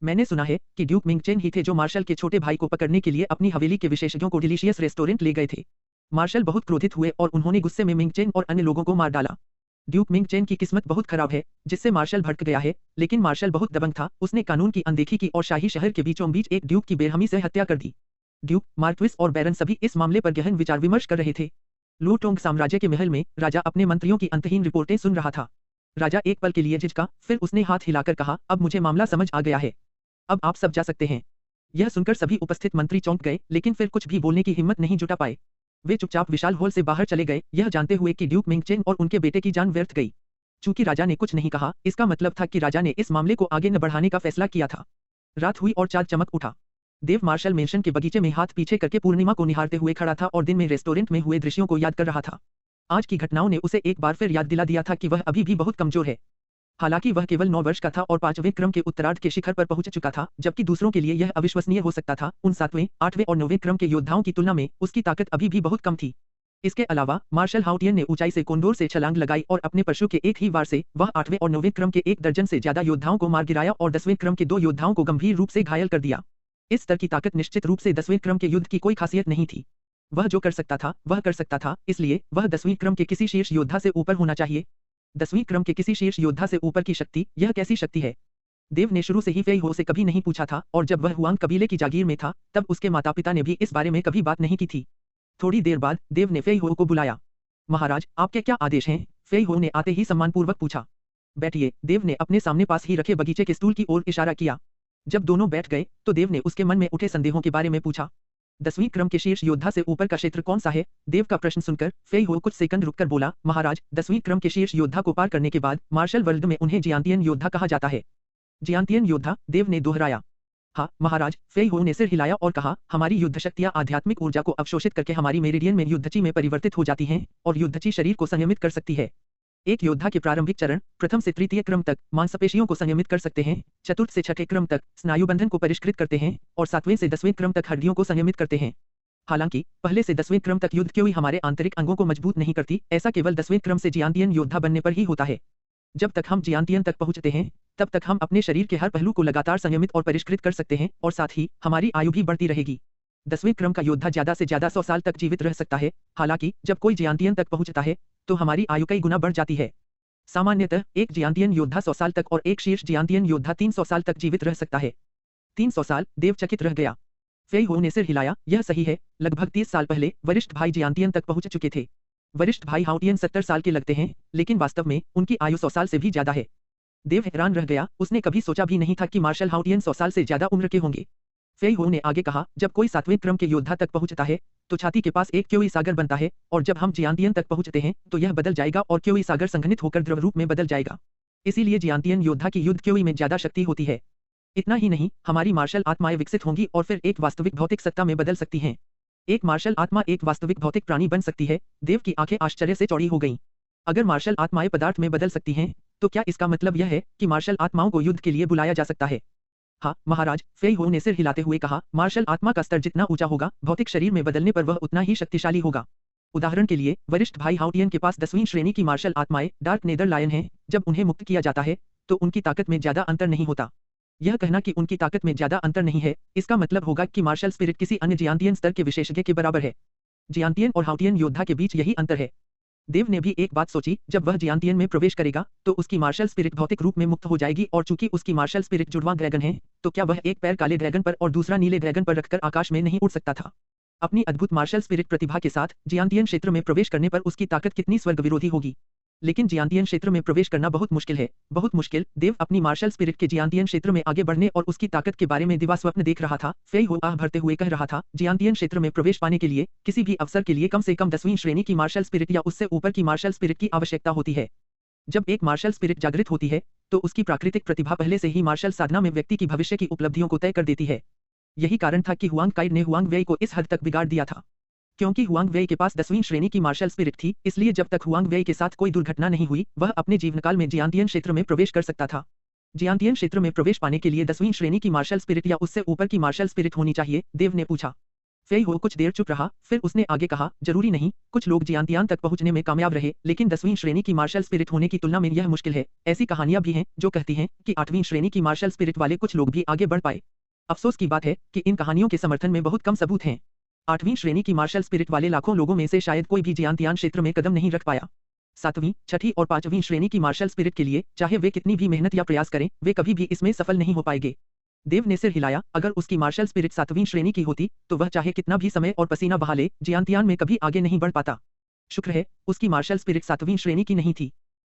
मैंने सुना है कि ड्यूक मिंगचेन ही थे जो मार्शल के छोटे भाई को पकड़ने के लिए अपनी हवेली के विशेषज्ञों को डिलीशियस रेस्टोरेंट ले गए थे। मार्शल बहुत क्रोधित हुए और उन्होंने गुस्से में मिंगचेन और अन्य लोगों को मार डाला। ड्यूक मिंगचेन की किस्मत बहुत खराब है, जिससे मार्शल भड़क गया है, लेकिन मार्शल बहुत दबंग था। उसने कानून की अनदेखी की और शाही शहर के बीचों बीच एक ड्यूक की बेरहमी से हत्या कर दी। ड्यूक, मार्क्विस और बैरन सभी इस मामले पर गहन विचार विमर्श कर रहे थे। लूटोंग साम्राज्य के महल में राजा अपने मंत्रियों की अंतहीन रिपोर्टें सुन रहा था। राजा एक पल के लिए झिझका, फिर उसने हाथ हिलाकर कहा, अब मुझे मामला समझ आ गया है। अब आप सब जा सकते हैं। यह सुनकर सभी उपस्थित मंत्री चौंक गए, लेकिन फिर कुछ भी बोलने की हिम्मत नहीं जुटा पाए। वे चुपचाप विशाल हॉल से बाहर चले गए, यह जानते हुए कि ड्यूक मिंगचेन और उनके बेटे की जान व्यर्थ गई। चूंकि राजा ने कुछ नहीं कहा, इसका मतलब था कि राजा ने इस मामले को आगे न बढ़ाने का फैसला किया था। रात हुई और चाँद चमक उठा। देव मार्शल मेंशन के बगीचे में हाथ पीछे करके पूर्णिमा को निहारते हुए खड़ा था और दिन में रेस्टोरेंट में हुए दृश्यों को याद कर रहा था। आज की घटनाओं ने उसे एक बार फिर याद दिला दिया था कि वह अभी भी बहुत कमजोर है। हालांकि वह केवल 9 वर्ष का था और 5वें क्रम के उत्तरार्ध के शिखर पर पहुंच चुका था, जबकि दूसरों के लिए यह अविश्वसनीय हो सकता था। उन 7वें, 8वें और 9वें क्रम के योद्धाओं की तुलना में उसकी ताकत अभी भी बहुत कम थी। इसके अलावा मार्शल हाउटियन ने ऊंचाई से कोंडोर से छलांग लगाई और अपने परशु के एक ही वार से वह 8वें और 9वें क्रम के 1 दर्जन से ज्यादा योद्धाओं को मार गिराया और 10वें क्रम के 2 योद्धाओं को गंभीर रूप से घायल कर दिया। इस स्तर की ताकत निश्चित रूप से 10वें क्रम के युद्ध की कोई खासियत नहीं थी। वह जो कर सकता था वह कर सकता था, इसलिए वह 10वीं क्रम के किसी शीर्ष योद्धा से ऊपर होना चाहिए। 10वीं क्रम के किसी शीर्ष योद्धा से ऊपर की शक्ति, यह कैसी शक्ति है? देव ने शुरू से ही फेई हो से कभी नहीं पूछा था और जब वह हुआंग कबीले की जागीर में था तब उसके माता पिता ने भी इस बारे में कभी बात नहीं की थी। थोड़ी देर बाद देव ने फेई हो को बुलाया। महाराज, आपके क्या आदेश हैं? फेई हो ने आते ही सम्मानपूर्वक पूछा। बैठिए, देव ने अपने सामने पास ही रखे बगीचे के स्टूल की ओर इशारा किया। जब दोनों बैठ गए तो देव ने उसके मन में उठे संदेहों के बारे में पूछा। 10वीं क्रम के शीर्ष योद्धा से ऊपर का क्षेत्र कौन सा है? देव का प्रश्न सुनकर फेई हो कुछ सेकंड रुककर बोला, महाराज, 10वीं क्रम के शीर्ष योद्धा को पार करने के बाद मार्शल वर्ल्ड में उन्हें जियांतियन योद्धा कहा जाता है। जियांतियन योद्धा? देव ने दोहराया। हाँ महाराज, फेई हो ने सिर हिलाया और कहा, हमारी युद्ध शक्तियां आध्यात्मिक ऊर्जा को अवशोषित करके हमारी मेरिडियन में युद्धची में परिवर्तित हो जाती हैं और युद्धची शरीर को संयमित कर सकती है। एक योद्धा के प्रारंभिक चरण प्रथम से तृतीय क्रम तक मांसपेशियों को संयमित कर सकते हैं, चतुर्थ से छठे क्रम तक स्नायुबंधन को परिष्कृत करते हैं और 7वें से 10वें क्रम तक हड्डियों को संयमित करते हैं। हालांकि पहले से 10वें क्रम तक युद्ध क्यों हमारे आंतरिक अंगों को मजबूत नहीं करती, ऐसा केवल 10वें क्रम से जियांतियन योद्धा बनने पर ही होता है। जब तक हम जियांतियन तक पहुंचते हैं तब तक हम अपने शरीर के हर पहलू को लगातार संयमित और परिष्कृत कर सकते हैं और साथ ही हमारी आयु भी बढ़ती रहेगी। 10वें क्रम का योद्धा ज्यादा से ज्यादा 100 साल तक जीवित रह सकता है। हालांकि जब कोई जियांतियन तक पहुंचता है तो हमारी आयु कई गुना बढ़ जाती है। सामान्यतः एक जियांतियन योद्धा 100 साल तक और एक शीर्ष जियांतियन योद्धा 300 साल तक जीवित रह सकता है। 300 साल? देव चकित रह गया। फेई हो ने सिर हिलाया, यह सही है, लगभग 30 साल पहले वरिष्ठ भाई जियांतियन तक पहुंच चुके थे। वरिष्ठ भाई हाउटियन 70 साल के लगते हैं, लेकिन वास्तव में उनकी आयु 100 साल से भी ज्यादा है। देव हैरान रह गया, उसने कभी सोचा भी नहीं था कि मार्शल हाउटियन 100 साल से ज्यादा उम्र के होंगे। फेई हो ने आगे कहा, जब कोई 7वें क्रम के योद्धा तक पहुंचता है तो छाती के पास एक क्योई सागर बनता है, और जब हम जियांतियन तक पहुंचते हैं तो यह बदल जाएगा और क्योई सागर संघनित होकर द्रव रूप में बदल जाएगा। इसीलिए जियांतियन योद्धा की युद्ध क्योई में ज्यादा शक्ति होती है। इतना ही नहीं, हमारी मार्शल आत्माएं विकसित होंगी और फिर एक वास्तविक भौतिक सत्ता में बदल सकती हैं। एक मार्शल आत्मा एक वास्तविक भौतिक प्राणी बन सकती है। देव की आंखें आश्चर्य से चौड़ी हो गईं। अगर मार्शल आत्माएं पदार्थ में बदल सकती हैं, तो क्या इसका मतलब यह है कि मार्शल आत्माओं को युद्ध के लिए बुलाया जा सकता है? हाँ महाराज, फेई हो ने सिर हिलाते हुए कहा, मार्शल आत्मा का स्तर जितना ऊंचा होगा, भौतिक शरीर में बदलने पर वह उतना ही शक्तिशाली होगा। उदाहरण के लिए, वरिष्ठ भाई हाउटियन के पास 10वीं श्रेणी की मार्शल आत्माएं डार्क नेदर लायन हैं। जब उन्हें मुक्त किया जाता है तो उनकी ताकत में ज्यादा अंतर नहीं होता। यह कहना कि उनकी ताकत में ज्यादा अंतर नहीं है, इसका मतलब होगा कि मार्शल स्पिरिट किसी अन्य जियांतियन स्तर के विशेषज्ञ के बराबर है। जियांतियन और हाउटियन योद्धा के बीच यही अंतर है। देव ने भी एक बात सोची, जब वह जियांतियन में प्रवेश करेगा तो उसकी मार्शल स्पिरिट भौतिक रूप में मुक्त हो जाएगी, और चूंकि उसकी मार्शल स्पिरिट जुड़वां ड्रैगन है, तो क्या वह एक पैर काले ड्रैगन पर और दूसरा नीले ड्रैगन पर रखकर आकाश में नहीं उड़ सकता था? अपनी अद्भुत मार्शल स्पिरिट प्रतिभा के साथ जियांतियन क्षेत्र में प्रवेश करने पर उसकी ताकत कितनी स्वर्ग विरोधी होगी। लेकिन जियांतियन क्षेत्र में प्रवेश करना बहुत मुश्किल है, बहुत मुश्किल। देव अपनी मार्शल स्पिरिट के जियांतियन क्षेत्र में आगे बढ़ने और उसकी ताकत के बारे में दिवा स्वप्न देख रहा था। फेई हो आह भरते हुए कह रहा था, जियांतियन क्षेत्र में प्रवेश पाने के लिए किसी भी अवसर के लिए कम से कम 10वीं श्रेणी की मार्शल स्पिरिट या उससे ऊपर की मार्शल स्पिरिट की आवश्यकता होती है। जब एक मार्शल स्पिरिट जागृत होती है तो उसकी प्राकृतिक प्रतिभा पहले से ही मार्शल साधना में व्यक्ति की भविष्य की उपलब्धियों को तय कर देती है। यही कारण था कि हुआंग काइड ने हुआंग वेई को इस हद तक बिगाड़ दिया था। क्योंकि हुआंग वेई के पास 10वीं श्रेणी की मार्शल स्पिरिट थी, इसलिए जब तक हुआंग वेई के साथ कोई दुर्घटना नहीं हुई, वह अपने जीवनकाल में जियांतियन क्षेत्र में प्रवेश कर सकता था। जियांतियन क्षेत्र में प्रवेश पाने के लिए 10वीं श्रेणी की मार्शल स्पिरिट या उससे ऊपर की मार्शल स्पिरिट होनी चाहिए, देव ने पूछा। फेई हो कुछ देर चुप रहा, फिर उसने आगे कहा, जरूरी नहीं, कुछ लोग जियांतियन तक पहुंचने में कामयाब रहे, लेकिन 10वीं श्रेणी की मार्शल स्पिरिट होने की तुलना में यह मुश्किल है। ऐसी कहानियां भी हैं जो कहती हैं कि 8वीं श्रेणी की मार्शल स्पिरिट वाले कुछ लोग भी आगे बढ़ पाए। अफसोस की बात है कि इन कहानियों के समर्थन में बहुत कम सबूत हैं। 8वीं श्रेणी की मार्शल स्पिरिट वाले लाखों लोगों में से शायद कोई भी जियांतियन क्षेत्र में कदम नहीं रख पाया। 7वीं, 6ठी और 5वीं श्रेणी की मार्शल स्पिरिट के लिए चाहे वे कितनी भी मेहनत या प्रयास करें, वे कभी भी इसमें सफल नहीं हो पाएंगे। देव ने सिर हिलाया, अगर उसकी मार्शल स्पिरिट 7वीं श्रेणी की होती तो वह चाहे कितना भी समय और पसीना बहा ले, जियांतियन में कभी आगे नहीं बढ़ पाता। शुक्र है उसकी मार्शल स्पिरिट 7वीं श्रेणी की नहीं थी।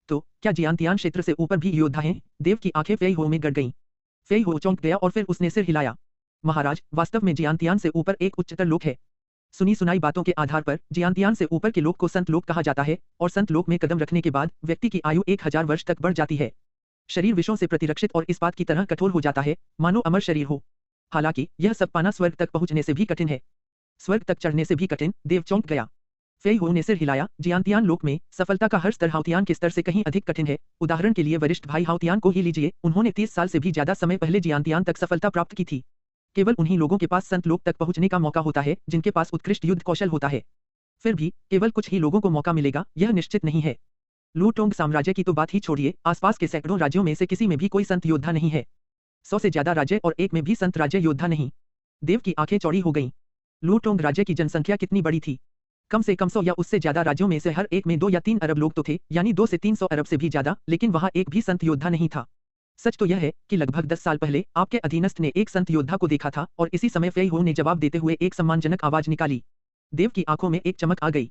तो क्या जियांतियन क्षेत्र से ऊपर भी योद्धा हैं? देव की आंखें फेई हो में गड़ गईं। फेई हो चौंक गया और फिर उसने सिर हिलाया। महाराज, वास्तव में जियांतियन से ऊपर एक उच्चतर लोक है। सुनी सुनाई बातों के आधार पर जियांतियन से ऊपर के लोक को संत लोक कहा जाता है, और संत लोक में कदम रखने के बाद व्यक्ति की आयु 1000 वर्ष तक बढ़ जाती है। शरीर विषों से प्रतिरक्षित और इस्पात की तरह कठोर हो जाता है, मानो अमर शरीर हो। हालांकि यह सब पाना स्वर्ग तक पहुंचने से भी कठिन है। स्वर्ग तक चढ़ने से भी कठिन, देव चौंक गया। फेई हो ने सिर हिलाया, जियांतियन लोक में सफलता का हर स्तर हाउतियन के स्तर से कहीं अधिक कठिन है। उदाहरण के लिए वरिष्ठ भाई हाउतियन को ही लीजिए, उन्होंने 30 साल से भी ज्यादा समय पहले जियांतियन तक सफलता प्राप्त की थी। केवल उन्हीं लोगों के पास संत लोक तक पहुंचने का मौका होता है जिनके पास उत्कृष्ट युद्ध कौशल होता है। फिर भी केवल कुछ ही लोगों को मौका मिलेगा, यह निश्चित नहीं है। लू टोंग साम्राज्य की तो बात ही छोड़िए, आसपास के सैकड़ों राज्यों में से किसी में भी कोई संत योद्धा नहीं है। 100 से ज्यादा राज्य और एक में भी संत राज्य योद्धा नहीं। देव की आंखें चौड़ी हो गईं। लू टोंग राज्य की जनसंख्या कितनी बड़ी थी? कम से कम 100 या उससे ज्यादा राज्यों में से हर एक में 2 या 3 अरब लोग तो थे, यानी 2 से 300 अरब से भी ज्यादा, लेकिन वहां एक भी संत योद्धा नहीं था। सच तो यह है कि लगभग 10 साल पहले आपके अधीनस्थ ने एक संत योद्धा को देखा था, और इसी समय फेई हो ने जवाब देते हुए एक सम्मानजनक आवाज निकाली। देव की आंखों में एक चमक आ गई।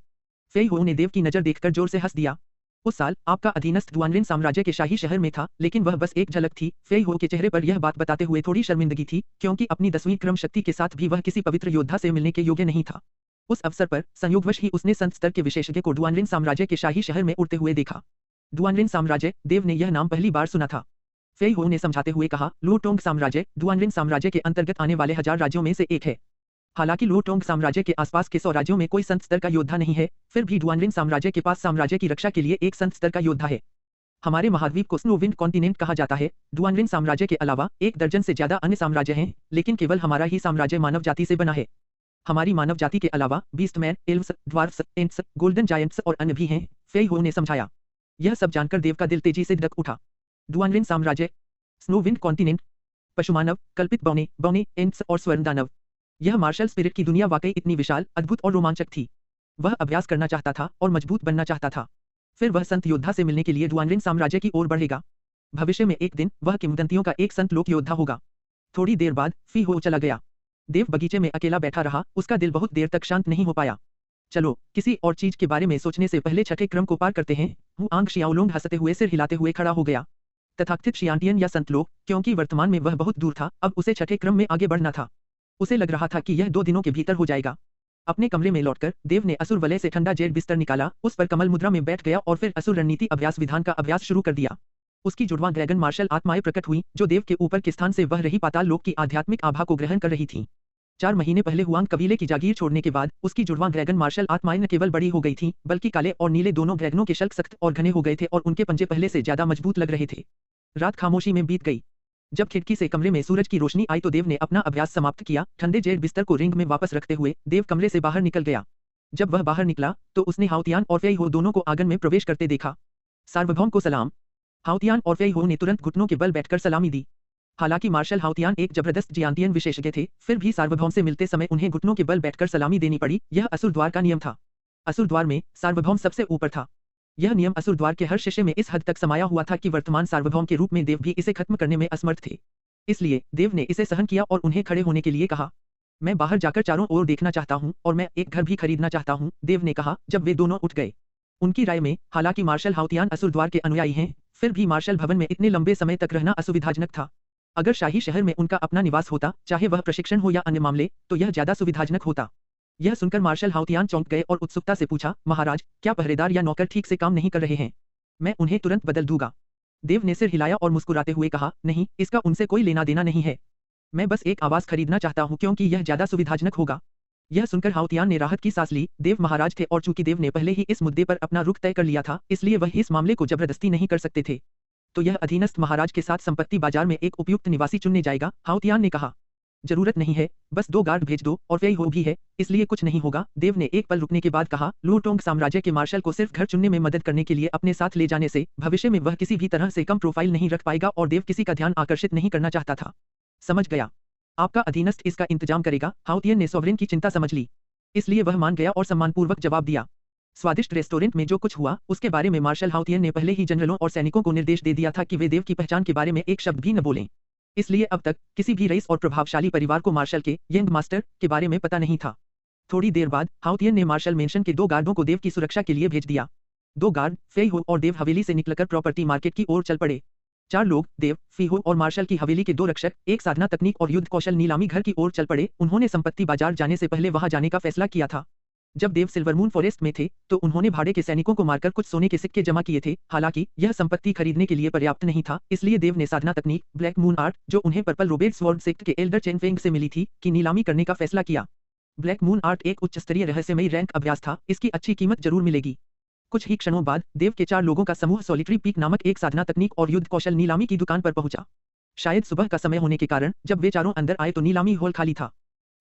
फेई हो ने देव की नजर देखकर जोर से हंस दिया। उस साल आपका अधीनस्थ दुआनलिन साम्राज्य के शाही शहर में था, लेकिन वह बस एक झलक थी। फेई हो के चेहरे पर यह बात बताते हुए थोड़ी शर्मिंदगी थी, क्योंकि अपनी 10वीं क्रम शक्ति के साथ भी वह किसी पवित्र योद्धा से मिलने के योग्य नहीं था। उस अवसर पर संयोगवश ही उसने संत स्तर के विशेषज्ञ को दुआनलिन साम्राज्य के शाही शहर में उड़ते हुए देखा। दुआनलिन साम्राज्य, देव ने यह नाम पहली बार सुना था। फेई हो ने समझाते हुए कहा, लू टोंग साम्राज्य दुआनलिन साम्राज्य के अंतर्गत आने वाले 1000 राज्यों में से एक है। हालांकि लू टोंग साम्राज्य के आसपास के 100 राज्यों में कोई संत स्तर का योद्धा नहीं है, फिर भी दुआनलिन साम्राज्य के पास साम्राज्य की रक्षा के लिए एक संत स्तर का योद्धा है। हमारे महाद्वीप को स्नो विंड कॉन्टिनेंट कहा जाता है। दुआनलिन साम्राज्य के अलावा 1 दर्जन से ज्यादा अन्य साम्राज्य हैं, लेकिन केवल हमारा ही साम्राज्य मानव जाति से बना है। हमारी मानव जाति के अलावा beastman, elves, dwarfs, ents, golden giants और अन्य भी हैं, फेई हो ने समझाया। यह सब जानकर देव का दिल तेजी से धड़क उठा। दुआनलिन साम्राज्य, स्नो विंड कॉन्टिनेंट, पशुमानव, कल्पित बौने बौने, एंट्स और स्वर्ण दानव। यह मार्शल स्पिरिट की दुनिया वाकई इतनी विशाल, अद्भुत और रोमांचक थी। वह अभ्यास करना चाहता था और मजबूत बनना चाहता था। फिर वह संत योद्धा से मिलने के लिए दुआनलिन साम्राज्य की ओर बढ़ेगा। भविष्य में एक दिन वह किंवदंतियों का एक संत लोक योद्धा होगा। थोड़ी देर बाद फी हो चला गया। देव बगीचे में अकेला बैठा रहा, उसका दिल बहुत देर तक शांत नहीं हो पाया। चलो किसी और चीज के बारे में सोचने से पहले छठे क्रम को पार करते हैं। हुआंग शियाओलुंग हंसते हुए सिर हिलाते हुए खड़ा हो गया। तथाकथित शियांटियन या संत लोग, क्योंकि वर्तमान में वह बहुत दूर था, अब उसे छठे क्रम में आगे बढ़ना था। उसे लग रहा था कि यह 2 दिनों के भीतर हो जाएगा। अपने कमरे में लौटकर देव ने असुर वलय से ठंडा जेड बिस्तर निकाला, उस पर कमल मुद्रा में बैठ गया और फिर असुर रणनीति अभ्यास विधान का अभ्यास शुरू कर दिया। उसकी जुड़वां ड्रैगन मार्शल आत्माएं प्रकट हुई, जो देव के ऊपर के स्थान से बह रही पाताल लोक की आध्यात्मिक आभा को ग्रहण कर रही थीं। 4 महीने पहले हुआंग कबीले की जागीर छोड़ने के बाद उसकी जुड़वां ड्रैगन मार्शल आत्माएं न केवल बड़ी हो गई थीं, बल्कि काले और नीले दोनों ड्रैगनों के शल्क सख्त और घने हो गए थे और उनके पंजे पहले से ज्यादा मजबूत लग रहे थे। रात खामोशी में बीत गई। जब खिड़की से कमरे में सूरज की रोशनी आई तो देव ने अपना अभ्यास समाप्त किया। ठंडे जेड बिस्तर को रिंग में वापस रखते हुए देव कमरे से बाहर निकल गया। जब वह बाहर निकला तो उसने हाउतियान और फेई हो दोनों को आंगन में प्रवेश करते देखा। सार्वभौम को सलाम। हाउतियान और फेई हो ने तुरंत घुटनों के बल बैठकर सलामी दी। हालांकि मार्शल हाउतियान एक जबरदस्त जियांतियन विशेषज्ञ थे, फिर भी सार्वभौम से मिलते समय उन्हें घुटनों के बल बैठकर सलामी देनी पड़ी। यह असुर द्वार का नियम था। असुर द्वार में सार्वभौम सबसे ऊपर था। यह नियम असुर द्वार के हर शिष्य में इस हद तक समाया हुआ था कि वर्तमान सार्वभौम के रूप में देव भी इसे खत्म करने में असमर्थ थे। इसलिए देव ने इसे सहन किया और उन्हें खड़े होने के लिए कहा। मैं बाहर जाकर चारों ओर देखना चाहता हूं और मैं एक घर भी खरीदना चाहता हूं, देव ने कहा जब वे दोनों उठ गए। उनकी राय में हालांकि मार्शल हाउतियान असुर द्वार के अनुयायी हैं, फिर भी मार्शल भवन में इतने लंबे समय तक रहना असुविधाजनक था। अगर शाही शहर में उनका अपना निवास होता, चाहे वह प्रशिक्षण हो या अन्य मामले, तो यह ज्यादा सुविधाजनक होता। यह सुनकर मार्शल हाउतियान चौंक गए और उत्सुकता से पूछा, महाराज, क्या पहरेदार या नौकर ठीक से काम नहीं कर रहे हैं? मैं उन्हें तुरंत बदल दूंगा। देव ने सिर हिलाया और मुस्कुराते हुए कहा, नहीं, इसका उनसे कोई लेना देना नहीं है। मैं बस एक आवास खरीदना चाहता हूं क्योंकि यह ज्यादा सुविधाजनक होगा। यह सुनकर हाउतियान ने राहत की सांस ली। देव महाराज थे और चूंकि देव ने पहले ही इस मुद्दे पर अपना रुख तय कर लिया था, इसलिए वह इस मामले को जबरदस्ती नहीं कर सकते थे। तो यह अधीनस्थ महाराज के साथ संपत्ति बाजार में एक उपयुक्त निवासी चुनने जाएगा, हाउतियान ने कहा। जरूरत नहीं है, बस 2 गार्ड भेज दो और फेई हो भी है, इसलिए कुछ नहीं होगा, देव ने एक पल रुकने के बाद कहा। लुओटोंग साम्राज्य के मार्शल को सिर्फ घर चुनने में मदद करने के लिए अपने साथ ले जाने से भविष्य में वह किसी भी तरह से कम प्रोफाइल नहीं रख पाएगा और देव किसी का ध्यान आकर्षित नहीं करना चाहता था। समझ गया, आपका अधीनस्थ इसका इंतजाम करेगा, हाउतियन ने सॉवरेन की चिंता समझ ली। इसलिए वह मान गया और सम्मानपूर्वक जवाब दिया। स्वादिष्ट रेस्टोरेंट में जो कुछ हुआ उसके बारे में मार्शल हाउतियन ने पहले ही जनरलों और सैनिकों को निर्देश दे दिया था कि वे देव की पहचान के बारे में एक शब्द भी न बोलें। इसलिए अब तक किसी भी रईस और प्रभावशाली परिवार को मार्शल के यंग मास्टर के बारे में पता नहीं था। थोड़ी देर बाद हाउतियन ने मार्शल मेंशन के 2 गार्डों को देव की सुरक्षा के लिए भेज दिया। 2 गार्ड फेई हो और देव हवेली से निकलकर प्रॉपर्टी मार्केट की ओर चल पड़े। 4 लोग देव, फेई हो और मार्शल की हवेली के 2 रक्षक एक साधना तकनीक और युद्ध कौशल नीलामी घर की ओर चल पड़े। उन्होंने संपत्ति बाजार जाने से पहले वहां जाने का फैसला किया था। जब देव सिल्वरमून फॉरेस्ट में थे तो उन्होंने भाड़े के सैनिकों को मारकर कुछ सोने के सिक्के जमा किए थे। हालांकि यह संपत्ति खरीदने के लिए पर्याप्त नहीं था, इसलिए देव ने साधना तकनीक ब्लैक मून आर्ट, जो उन्हें पर्पल रोबेट स्वॉर्ड सेक्ट के एल्डर चेन फेंग से मिली थी, की नीलामी करने का फैसला किया। ब्लैक मून आर्ट एक उच्च स्तरीय रहस्यमयी रैंक अभ्यास था, इसकी अच्छी कीमत जरूर मिलेगी। कुछ ही क्षणों बाद देव के 4 लोगों का समूह सॉलिटरी पीक नामक एक साधना तकनीक और युद्ध कौशल नीलामी की दुकान पर पहुंचा। शायद सुबह का समय होने के कारण जब वे चारों अंदर आए तो नीलामी हॉल खाली था।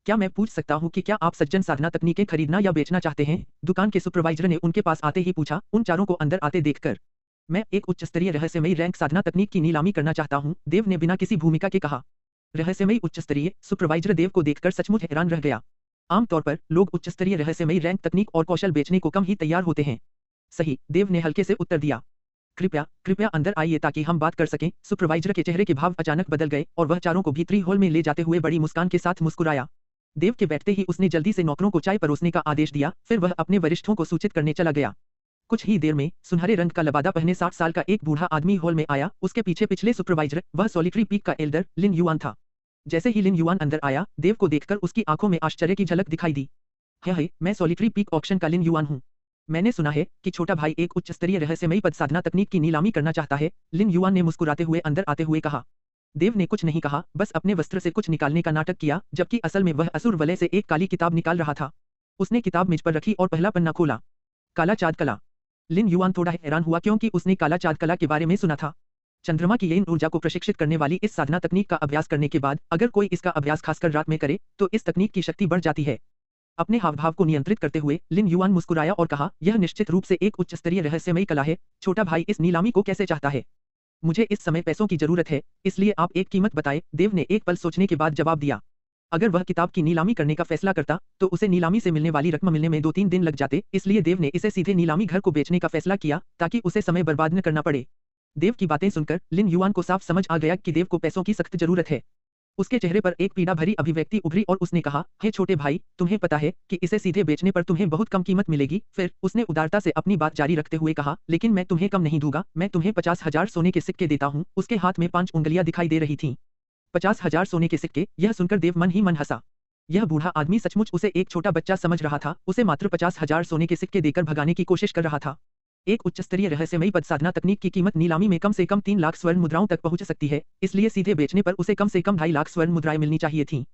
क्या मैं पूछ सकता हूं कि क्या आप सज्जन साधना तकनीकें खरीदना या बेचना चाहते हैं? दुकान के सुपरवाइजर ने उनके पास आते ही पूछा, उन चारों को अंदर आते देखकर। मैं एक उच्च स्तरीय रहस्यमयी रैंक साधना तकनीक की नीलामी करना चाहता हूं, देव ने बिना किसी भूमिका के कहा। रहस्यमयी उच्च स्तरीय, सुपरवाइजर देव को देखकर सचमुच हैरान रह गया। आमतौर पर लोग उच्च स्तरीय रहस्यमयी रैंक तकनीक और कौशल बेचने को कम ही तैयार होते हैं। सही, देव ने हल्के से उत्तर दिया। कृपया कृपया अंदर आइए ताकि हम बात कर सकें। सुपरवाइजर के चेहरे के भाव अचानक बदल गए और वह चारों को भीतरी हॉल में ले जाते हुए बड़ी मुस्कान के साथ मुस्कुराया। देव के बैठते ही उसने जल्दी से नौकरों को चाय परोसने का आदेश दिया, फिर वह अपने वरिष्ठों को सूचित करने चला गया। कुछ ही देर में सुनहरे रंग का लबादा पहने 60 साल का एक बूढ़ा आदमी हॉल में आया। उसके पीछे पिछले सुपरवाइजर, वह सॉलिटरी पीक का एल्डर लिन युआन था। जैसे ही लिन युआन अंदर आया, देव को देखकर उसकी आंखों में आश्चर्य की झलक दिखाई दी। है, मैं सॉलिटरी पीक ऑक्शन का लिन युआन हूँ। मैंने सुना है कि छोटा भाई एक उच्च स्तरीय रहस्यमयी पद साधना तकनीक की नीलामी करना चाहता है, लिन युआन ने मुस्कुराते हुए अंदर आते हुए कहा। देव ने कुछ नहीं कहा, बस अपने वस्त्र से कुछ निकालने का नाटक किया, जबकि असल में वह असुर वलय से एक काली किताब निकाल रहा था। उसने किताब मेज पर रखी और पहला पन्ना खोला। काला चाँद कला। लिन युआन थोड़ा हैरान हुआ क्योंकि उसने काला चाँद कला के बारे में सुना था। चंद्रमा की यीन ऊर्जा को प्रशिक्षित करने वाली इस साधना तकनीक का अभ्यास करने के बाद अगर कोई इसका अभ्यास खासकर रात में करे तो इस तकनीक की शक्ति बढ़ जाती है। अपने हाव भाव को नियंत्रित करते हुए लिन युआन मुस्कुराया और कहा, यह निश्चित रूप से एक उच्च स्तरीय रहस्यमयी कला है। छोटा भाई इस नीलामी को कैसे चाहता है? मुझे इस समय पैसों की जरूरत है, इसलिए आप एक कीमत बताएं, देव ने एक पल सोचने के बाद जवाब दिया। अगर वह किताब की नीलामी करने का फैसला करता तो उसे नीलामी से मिलने वाली रकम मिलने में 2-3 दिन लग जाते, इसलिए देव ने इसे सीधे नीलामी घर को बेचने का फैसला किया ताकि उसे समय बर्बाद न करना पड़े। देव की बातें सुनकर लिन युआन को साफ समझ आ गया कि देव को पैसों की सख्त जरूरत है। उसके चेहरे पर एक पीड़ा भरी अभिव्यक्ति उभरी और उसने कहा, हे छोटे भाई, तुम्हें पता है कि इसे सीधे बेचने पर तुम्हें बहुत कम कीमत मिलेगी। फिर उसने उदारता से अपनी बात जारी रखते हुए कहा, लेकिन मैं तुम्हें कम नहीं दूंगा, मैं तुम्हें 50,000 सोने के सिक्के देता हूँ। उसके हाथ में 5 उंगलियां दिखाई दे रही थीं। 50,000 सोने के सिक्के। यह सुनकर देव मन ही मन हंसा। यह बूढ़ा आदमी सचमुच उसे एक छोटा बच्चा समझ रहा था। उसे मात्र 50,000 सोने के सिक्के देकर भगाने की कोशिश कर रहा था। एक उच्च स्तरीय रहस्यमयी पद साधना तकनीक की कीमत नीलामी में कम से कम 3 लाख स्वर्ण मुद्राओं तक पहुंच सकती है, इसलिए सीधे बेचने पर उसे कम से कम 2.5 लाख स्वर्ण मुद्राएं मिलनी चाहिए थीं।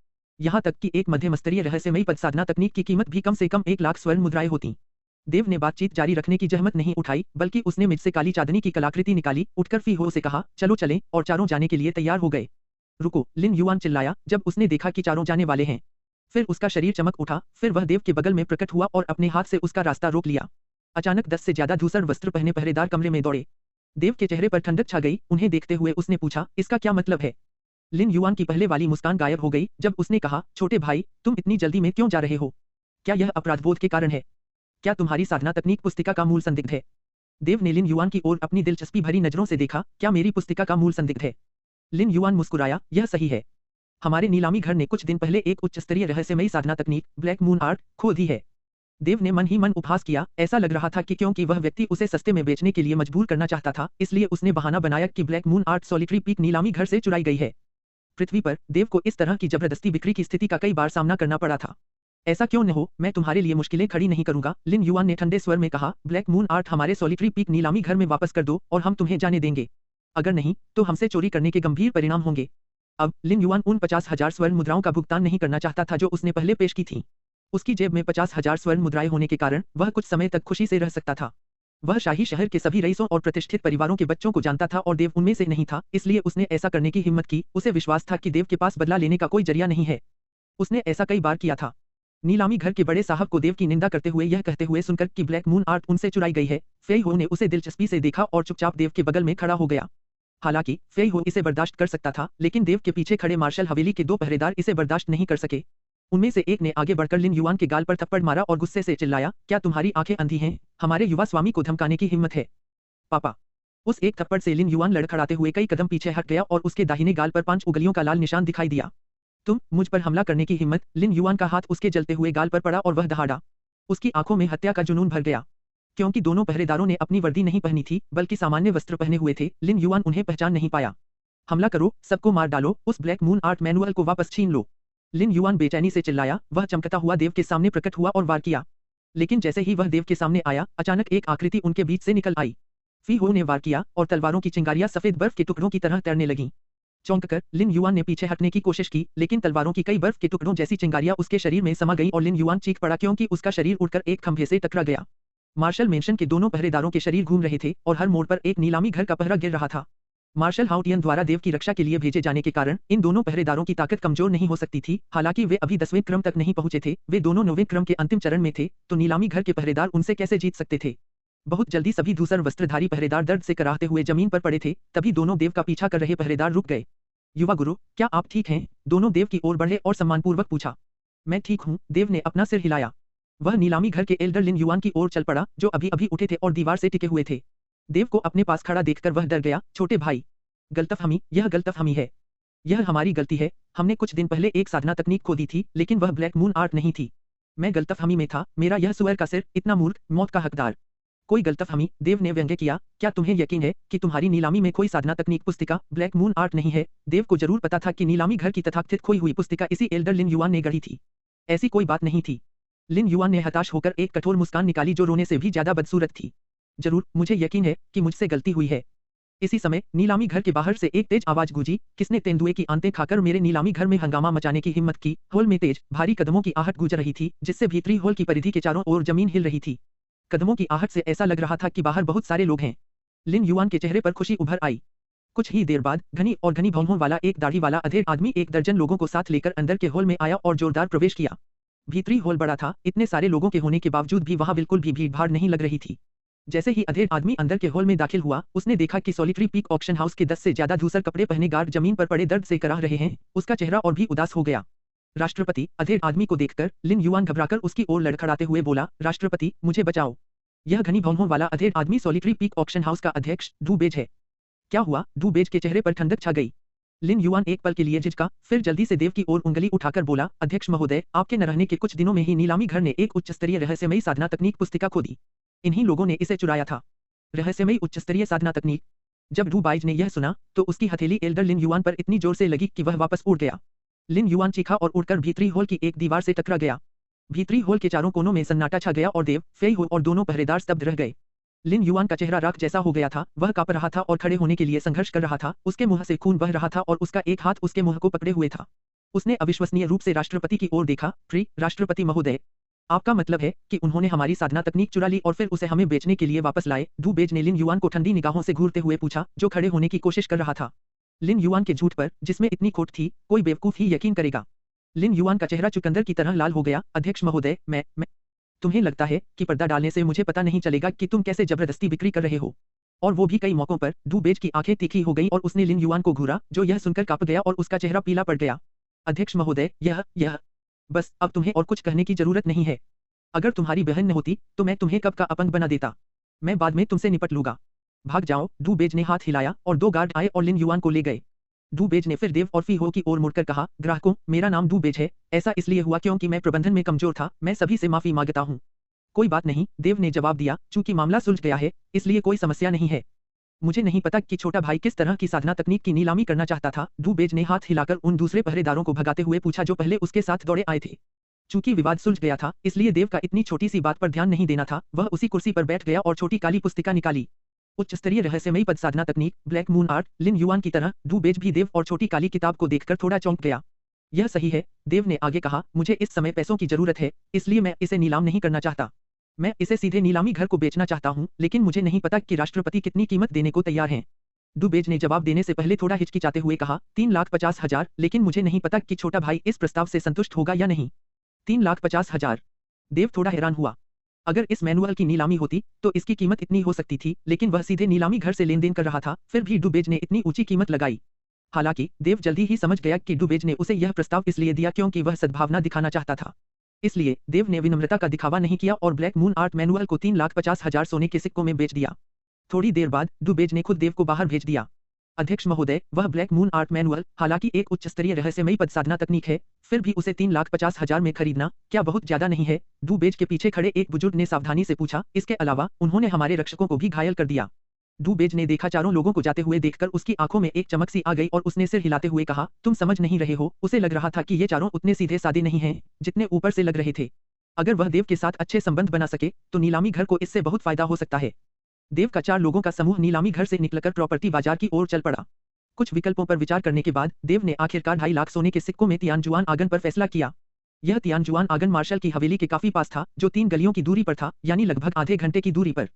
यहां तक कि एक मध्यम स्तरीय रहस्यमयी पद साधना तकनीक की कीमत भी कम से कम 1 लाख स्वर्ण मुद्राएं होती। देव ने बातचीत जारी रखने की जहमत नहीं उठाई, बल्कि उसने मिर्च से काली चांदनी की कलाकृति निकाली, उठकर फी हो से कहा, चलो चलें, और चारों जाने के लिए तैयार हो गए। रुको, लिन युआन चिल्लाया, जब उसने देखा कि चारों जाने वाले हैं। फिर उसका शरीर चमक उठा, फिर वह देव के बगल में प्रकट हुआ और अपने हाथ से उसका रास्ता रोक लिया। अचानक 10 से ज्यादा धूसर वस्त्र पहने पहरेदार कमरे में दौड़े। देव के चेहरे पर ठंडक छा गई। उन्हें देखते हुए उसने पूछा, इसका क्या मतलब है? लिन युआन की पहले वाली मुस्कान गायब हो गई जब उसने कहा, छोटे भाई, तुम इतनी जल्दी में क्यों जा रहे हो? क्या यह अपराधबोध के कारण है? क्या तुम्हारी साधना तकनीक पुस्तिका का मूल संदिग्ध है? देव ने लिन युआन की ओर अपनी दिलचस्पी भरी नजरों से देखा, क्या मेरी पुस्तिका का मूल संदिग्ध है? लिन युआन मुस्कुराया, यह सही है। हमारे नीलामी घर ने कुछ दिन पहले एक उच्च स्तरीय रहस्यमयी साधना तकनीक ब्लैक मून आर्ट खो दी है। देव ने मन ही मन उपहास किया। ऐसा लग रहा था कि क्योंकि वह व्यक्ति उसे सस्ते में बेचने के लिए मजबूर करना चाहता था, इसलिए उसने बहाना बनाया कि black moon art solitary peak नीलामी घर से चुराई गई है। पृथ्वी पर देव को इस तरह की जबरदस्ती बिक्री की स्थिति का कई बार सामना करना पड़ा था। ऐसा क्यों न हो, मैं तुम्हारे लिए मुश्किलें खड़ी नहीं करूंगा, लिन युआन ने ठंडे स्वर में कहा। ब्लैक मून आर्ट हमारे सॉलिटरी पीक नीलामी घर में वापस कर दो और हम तुम्हें जाने देंगे। अगर नहीं, तो हमसे चोरी करने के गंभीर परिणाम होंगे। अब लिन युआन उन 50,000 स्वर्ण मुद्राओं का भुगतान नहीं करना चाहता था जो उसने पहले पेश की थी। उसकी जेब में 50,000 स्वर्ण मुद्राएं होने के कारण वह कुछ समय तक खुशी से रह सकता था। वह शाही शहर के सभी रईसों और प्रतिष्ठित परिवारों के बच्चों को जानता था और देव उनमें से नहीं था, इसलिए उसने ऐसा करने की हिम्मत की। उसे विश्वास था कि देव के पास बदला लेने का कोई जरिया नहीं है। उसने ऐसा कई बार किया था। नीलामी घर के बड़े साहब को देव की निंदा करते हुए यह कहते हुए सुनकर कि ब्लैक मून आर्ट उनसे चुराई गई है, फेई हो ने उसे दिलचस्पी से देखा और चुपचाप देव के बगल में खड़ा हो गया। हालांकि फेई हो इसे बर्दाश्त कर सकता था, लेकिन देव के पीछे खड़े मार्शल हवेली के 2 पहरेदार इसे बर्दाश्त नहीं कर सके। उनमें से एक ने आगे बढ़कर लिन युआन के गाल पर थप्पड़ मारा और गुस्से से चिल्लाया, क्या तुम्हारी आंखें अंधी हैं? हमारे युवा स्वामी को धमकाने की हिम्मत है? पापा। उस एक थप्पड़ से लिन युआन लड़खड़ाते हुए कई कदम पीछे हट गया और उसके दाहिने गाल पर 5 उंगलियों का लाल निशान दिखाई दिया। तुम मुझ पर हमला करने की हिम्मत? लिन युआन का हाथ उसके जलते हुए गाल पर पड़ा और वह दहाड़ा। उसकी आंखों में हत्या का जुनून भर गया। क्योंकि दोनों पहरेदारों ने अपनी वर्दी नहीं पहनी थी, बल्कि सामान्य वस्त्र पहने हुए थे, लिन युआन उन्हें पहचान नहीं पाया। हमला करो, सबको मार डालो, उस ब्लैक मून आर्ट मैनुअल को वापस छीन लो। लिन युआन बेचैनी से चिल्लाया। वह चमकता हुआ देव के सामने प्रकट हुआ और वार किया। लेकिन जैसे ही वह देव के सामने आया, अचानक एक आकृति उनके बीच से निकल आई। फी हो ने वार किया और तलवारों की चिंगारियां सफेद बर्फ के टुकड़ों की तरह तैरने लगीं। चौंककर लिन युआन ने पीछे हटने की कोशिश की, लेकिन तलवारों की कई बर्फ के टुकड़ों जैसी चिंगारियां उसके शरीर में समा गई और लिन युआन चीख पड़ा क्योंकि उसका शरीर उड़कर एक खंभे से टकरा गया। मार्शल मेंशन के दोनों पहरेदारों के शरीर घूम रहे थे और हर मोड़ पर एक नीलामी घर का पहरा गिर रहा था। मार्शल हाउटियन द्वारा देव की रक्षा के लिए भेजे जाने के कारण इन दोनों पहरेदारों की ताकत कमजोर नहीं हो सकती थी। हालांकि वे अभी 10वें क्रम तक नहीं पहुंचे थे, वे दोनों 9वें क्रम के अंतिम चरण में थे, तो नीलामी घर के पहरेदार उनसे कैसे जीत सकते थे? बहुत जल्दी सभी धूसर वस्त्रधारी पहरेदार दर्द से कराहते हुए जमीन पर पड़े थे। तभी दोनों देव का पीछा कर रहे पहरेदार रुक गए। युवा गुरु, क्या आप ठीक हैं? दोनों देव की ओर बढ़े और सम्मानपूर्वक पूछा। मैं ठीक हूँ, देव ने अपना सिर हिलाया। वह नीलामी घर के एल्डर लिन युआन की ओर चल पड़ा, जो अभी अभी उठे थे और दीवार से टिके हुए थे। देव को अपने पास खड़ा देखकर वह डर गया। छोटे भाई, गलतफहमी, यह गलतफहमी है। यह हमारी गलती है। हमने कुछ दिन पहले एक साधना तकनीक खो दी थी, लेकिन वह ब्लैक मून आर्ट नहीं थी। मैं गलतफहमी में था, मेरा यह सुअर का सिर, इतना मूर्ख, मौत का हकदार। कोई गलतफहमी? देव ने व्यंग्य किया। क्या तुम्हें यकीन है कि तुम्हारी नीलामी में कोई साधना तकनीक पुस्तिका ब्लैक मून आर्ट नहीं है? देव को जरूर पता था कि नीलामी घर की तथाकथित खोई हुई पुस्तिका इसी एल्डर लिन युआन ने गढ़ी थी। ऐसी कोई बात नहीं थी। लिन युआन ने हताश होकर एक कठोर मुस्कान निकाली जो रोने से भी ज्यादा बदसूरत थी। जरूर, मुझे यकीन है कि मुझसे गलती हुई है। इसी समय नीलामी घर के बाहर से एक तेज आवाज गूंजी, किसने तेंदुए की आंतें खाकर मेरे नीलामी घर में हंगामा मचाने की हिम्मत की? हॉल में तेज भारी कदमों की आहट गूंज रही थी, जिससे भीतरी हॉल की परिधि के चारों ओर जमीन हिल रही थी। कदमों की आहट से ऐसा लग रहा था कि बाहर बहुत सारे लोग हैं। लिन युआन के चेहरे पर खुशी उभर आई। कुछ ही देर बाद घनी भौहों वाला एक दाढ़ी वाला अधेड़ आदमी 1 दर्जन लोगों को साथ लेकर अंदर के हॉल में आया और जोरदार प्रवेश किया। भीतरी हॉल बड़ा था, इतने सारे लोगों के होने के बावजूद भी वहां बिल्कुल भी भीड़-भाड़ नहीं लग रही थी। जैसे ही अधेड़ आदमी अंदर के हॉल में दाखिल हुआ, उसने देखा कि सॉलिटरी पीक ऑक्शन हाउस के 10 से ज्यादा धूसर कपड़े पहने गार्ड जमीन पर पड़े दर्द से कराह रहे हैं। उसका चेहरा और भी उदास हो गया। राष्ट्रपति, अधेड़ आदमी को देखकर लिन युआन घबराकर उसकी ओर लड़खड़ाते हुए बोला, राष्ट्रपति, मुझे बचाओ। यह घनी भौहों वाला अधेड़ आदमी सॉलिटरी पीक ऑक्शन हाउस का अध्यक्ष डू बेज है। क्या हुआ? डू बेज के चेहरे पर ठंडक छा गई। लिन युआन एक पल के लिए झिझका, फिर जल्दी से देव की ओर उंगली उठाकर बोला, अध्यक्ष महोदय, आपके न रहने के कुछ दिनों में ही नीलामी घर ने एक उच्चस्तरीय रहस्यमयी साधना तकनीक पुस्तिका खो दी। इन्हीं लोगों ने इसे चुराया था। रहस्यमयी उच्चस्तरीय साधना तकनीक। जब डू बाइज ने यह सुना तो उसकी हथेली एल्डर लिन युआन पर इतनी जोर से लगी कि वह वापस उड़ गया। लिन युआन चीखा और उड़कर भीतरी हॉल की एक दीवार से टकरा गया। भीतरी हॉल के चारों कोनों में सन्नाटा छा गया और देव, फेई हो और दोनों पहरेदार स्तब्ध रह गए। लिन युआन का चेहरा राख जैसा हो गया था, वह कांप रहा था और खड़े होने के लिए संघर्ष कर रहा था। उसके मुंह से खून बह रहा था और उसका एक हाथ उसके मुंह को पकड़े हुए था। उसने अविश्वसनीय रूप से राष्ट्रपति की ओर देखा। प्रिय राष्ट्रपति महोदय, आपका मतलब है कि उन्होंने हमारी साधना तकनीक चुरा ली और फिर उसे हमें बेचने के लिए वापस लाए? डू बेज ने लिन युआन को ठंडी निगाहों से घूरते हुए पूछा, जो खड़े होने की कोशिश कर रहा था। लिन युआन के झूठ पर, जिसमें इतनी खोट थी, कोई बेवकूफ ही यकीन करेगा। लिन युआन का चेहरा चुकंदर की तरह लाल हो गया। अध्यक्ष महोदय, मैं तुम्हें लगता है कि पर्दा डालने से मुझे पता नहीं चलेगा कि तुम कैसे जबरदस्ती बिक्री कर रहे हो, और वो भी कई मौकों पर? डू बेज की आंखें तीखी हो गई और उसने लिन युआन को घूरा, जो यह सुनकर कांप गया और उसका चेहरा पीला पड़ गया। अध्यक्ष महोदय, यह बस, अब तुम्हें और कुछ कहने की जरूरत नहीं है। अगर तुम्हारी बहन न होती तो मैं तुम्हें कब का अपंग बना देता। मैं बाद में तुमसे निपट लूंगा। भाग जाओ। डू बेज ने हाथ हिलाया और दो गार्ड आए और लिन युआन को ले गए। डू बेज ने फिर देव और फी हो की ओर मुड़कर कहा, ग्राहकों, मेरा नाम डू बेज है। ऐसा इसलिए हुआ क्योंकि मैं प्रबंधन में कमजोर था। मैं सभी से माफी मांगता हूँ। कोई बात नहीं, देव ने जवाब दिया, चूंकि मामला सुलझ गया है इसलिए कोई समस्या नहीं है। मुझे नहीं पता कि छोटा भाई किस तरह की साधना तकनीक की नीलामी करना चाहता था। डू बेज ने हाथ हिलाकर उन दूसरे पहरेदारों को भगाते हुए पूछा जो पहले उसके साथ दौड़े आए थे। चूंकि विवाद सुलझ गया था इसलिए देव का इतनी छोटी सी बात पर ध्यान नहीं देना था। वह उसी कुर्सी पर बैठ गया और छोटी काली पुस्तिका निकाली। उच्च स्तरीय रहस्यमयी पद साधना तकनीक, ब्लैक मून आर्ट। लिन युआन की तरह डू बेज भी देव और छोटी काली किताब को देखकर थोड़ा चौंक गया। यह सही है, देव ने आगे कहा, मुझे इस समय पैसों की जरूरत है, इसलिए मैं इसे नीलाम नहीं करना चाहता। मैं इसे सीधे नीलामी घर को बेचना चाहता हूँ, लेकिन मुझे नहीं पता कि राष्ट्रपति कितनी कीमत देने को तैयार हैं। डू बेज ने जवाब देने से पहले थोड़ा हिचकिचाते हुए कहा, 3,50,000, लेकिन मुझे नहीं पता कि छोटा भाई इस प्रस्ताव से संतुष्ट होगा या नहीं। 3,50,000? देव थोड़ा हैरान हुआ। अगर इस मैनुअल की नीलामी होती तो इसकी कीमत इतनी हो सकती थी, लेकिन वह सीधे नीलामी घर से लेन देन कर रहा था, फिर भी डू बेज ने इतनी ऊंची कीमत लगाई। हालांकि देव जल्दी ही समझ गया कि डू बेज ने उसे यह प्रस्ताव इसलिए दिया क्योंकि वह सद्भावना दिखाना चाहता था। इसलिए देव ने विनम्रता का दिखावा नहीं किया और ब्लैक मून आर्ट मैनुअल को 3,50,000 सोने के सिक्कों में बेच दिया। थोड़ी देर बाद डू बेज ने खुद देव को बाहर भेज दिया। अध्यक्ष महोदय, वह ब्लैक मून आर्ट मैनुअल हालांकि एक उच्च स्तरीय रहस्यमयी पद साधना तकनीक है, फिर भी उसे 3,50,000 में खरीदना क्या बहुत ज्यादा नहीं है? डू बेज के पीछे खड़े एक बुजुर्ग ने सावधानी से पूछा। इसके अलावा उन्होंने हमारे रक्षकों को भी घायल कर दिया। डू बेज ने देखा चारों लोगों को जाते हुए देखकर उसकी आंखों में एक चमक सी आ गई और उसने सिर हिलाते हुए कहा, तुम समझ नहीं रहे हो। उसे लग रहा था कि ये चारों उतने सीधे सादे नहीं हैं जितने ऊपर से लग रहे थे। अगर वह देव के साथ अच्छे संबंध बना सके तो नीलामी घर को इससे बहुत फायदा हो सकता है। देव का 4 लोगों का समूह नीलामी घर से निकलकर प्रॉपर्टी बाजार की ओर चल पड़ा। कुछ विकल्पों पर विचार करने के बाद देव ने आखिरकार 2.5 लाख सोने के सिक्कों में तियानजुआन आंगन पर फैसला किया। यह तियानजुआन आंगन मार्शल की हवेली के काफी पास था, जो 3 गलियों की दूरी पर था, यानी लगभग आधे घंटे की दूरी पर।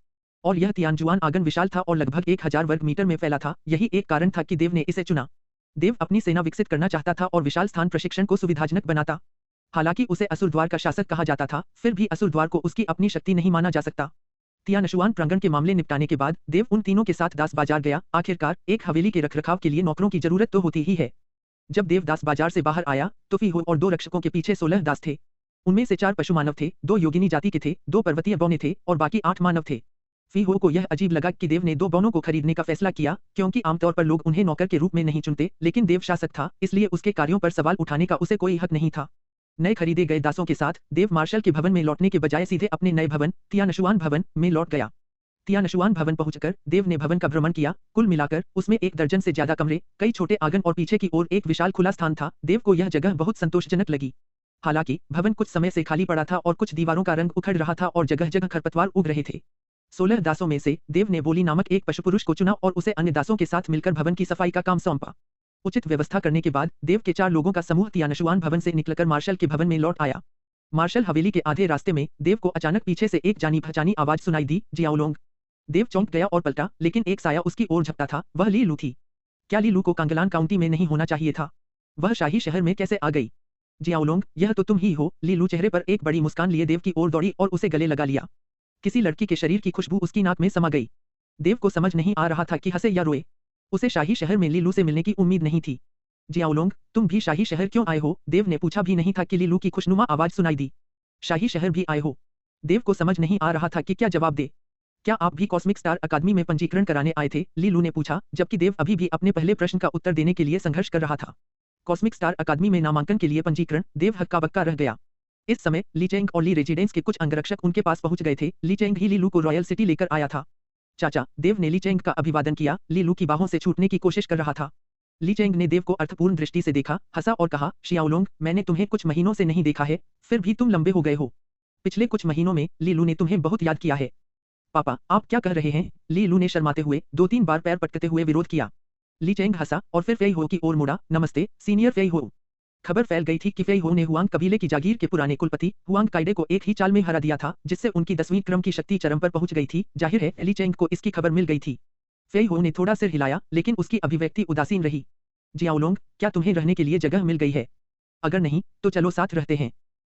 और यह तियानजुआन आंगन विशाल था और लगभग 1000 वर्ग मीटर में फैला था। यही एक कारण था कि देव ने इसे चुना। देव अपनी सेना विकसित करना चाहता था और विशाल स्थान प्रशिक्षण को सुविधाजनक बनाता। हालांकि उसे असुर द्वार का शासक कहा जाता था, फिर भी असुर द्वार को उसकी अपनी शक्ति नहीं माना जा सकता। तियानशुआन प्रांगण के मामले निपटाने के बाद देव उन तीनों के साथ दास बाजार गया। आखिरकार एक हवेली के रखरखाव के लिए नौकरों की जरूरत तो होती ही है। जब देव दास बाजार से बाहर आया तो फी हो और 2 रक्षकों के पीछे 16 दास थे। उनमें से 4 पशु मानव थे, 2 योगिनी जाति के थे, 2 पर्वतीय बौने थे और बाकी 8 मानव थे। फी हो को यह अजीब लगा कि देव ने 2 बौनों को खरीदने का फैसला किया, क्योंकि आमतौर पर लोग उन्हें नौकर के रूप में नहीं चुनते, लेकिन देव शासक था, इसलिए उसके कार्यों पर सवाल उठाने का उसे कोई हक नहीं था। नए खरीदे गए दासों के साथ देव मार्शल के भवन में लौटने के बजाय सीधे अपने नए भवन तियानशुआन भवन में लौट गया। तियानशुआन भवन पहुंचकर देव ने भवन का भ्रमण किया। कुल मिलाकर उसमें 1 दर्जन से ज्यादा कमरे, कई छोटे आंगन और पीछे की ओर एक विशाल खुला स्थान था। देव को यह जगह बहुत संतोषजनक लगी। हालांकि भवन कुछ समय से खाली पड़ा था और कुछ दीवारों का रंग उखड़ रहा था और जगह जगह खरपतवार उग रहे थे। 16 दासों में से देव ने बोली नामक एक पशुपुरुष को चुना और उसे अन्य दासों के साथ मिलकर भवन की सफाई का काम सौंपा। उचित व्यवस्था करने के बाद देव के 4 लोगों का समूह तियानशुआन भवन से निकलकर मार्शल के भवन में लौट आया। मार्शल हवेली के आधे रास्ते में देव को अचानक पीछे से एक जानी पहचानी आवाज सुनाई दी, जियाओलोंग। देव चौंक गया और पलटा, लेकिन एक साया उसकी ओर झपटा था। वह ली लू थी। क्या ली लू को कांगलान काउंटी में नहीं होना चाहिए था? वह शाही शहर में कैसे आ गई? जियाओलोंग, यह तो तुम ही हो। ली लू चेहरे पर एक बड़ी मुस्कान लिए देव की ओर दौड़ी और उसे गले लगा लिया। किसी लड़की के शरीर की खुशबू उसकी नाक में समा गई। देव को समझ नहीं आ रहा था कि हंसे या रोए। उसे शाही शहर में लीलू से मिलने की उम्मीद नहीं थी। जियाओलोंग, तुम भी शाही शहर क्यों आए हो? देव ने पूछा भी नहीं था कि लीलू की खुशनुमा आवाज सुनाई दी। शाही शहर भी आए हो? देव को समझ नहीं आ रहा था कि क्या जवाब दे। क्या आप भी कॉस्मिक स्टार अकादमी में पंजीकरण कराने आए थे? ली लू ने पूछा, जबकि देव अभी भी अपने पहले प्रश्न का उत्तर देने के लिए संघर्ष कर रहा था। कॉस्मिक स्टार अकादमी में नामांकन के लिए पंजीकरण, देव हक्का बक्का रह गया। इस समय ली चेंग और ली रेजिडेंस के कुछ अंगरक्षक उनके पास पहुंच गए थे। ली चेंग ही ली लू को रॉयल सिटी लेकर आया था। चाचा, देव ने ली चेंग का अभिवादन किया। ली लू की बाहों से छूटने की कोशिश कर रहा था। ली चेंग ने देव को अर्थपूर्ण दृष्टि से देखा, हंसा और कहा, शियाओलोंग, मैंने तुम्हें कुछ महीनों से नहीं देखा है, फिर भी तुम लंबे हो गए हो। पिछले कुछ महीनों में ली लू ने तुम्हें बहुत याद किया है। पापा, आप क्या कह रहे हैं? ली लू ने शर्माते हुए 2-3 बार पैर पटकते हुए विरोध किया। ली चेंग हंसा और फिर फेई हो की ओर मुड़ा। नमस्ते, सीनियर फेई हो। खबर फैल गई थी कि फेई हो ने हुआंग कबीले की जागीर के पुराने कुलपति हुआंग काइडे को एक ही चाल में हरा दिया था, जिससे उनकी 10वीं क्रम की शक्ति चरम पर पहुंच गई थी। जाहिर है ली चेंग को इसकी खबर मिल गई थी। फेई हो ने थोड़ा सिर हिलाया, लेकिन उसकी अभिव्यक्ति उदासीन रही। जियाओलोंग, क्या तुम्हें रहने के लिए जगह मिल गई है? अगर नहीं, तो चलो साथ रहते हैं।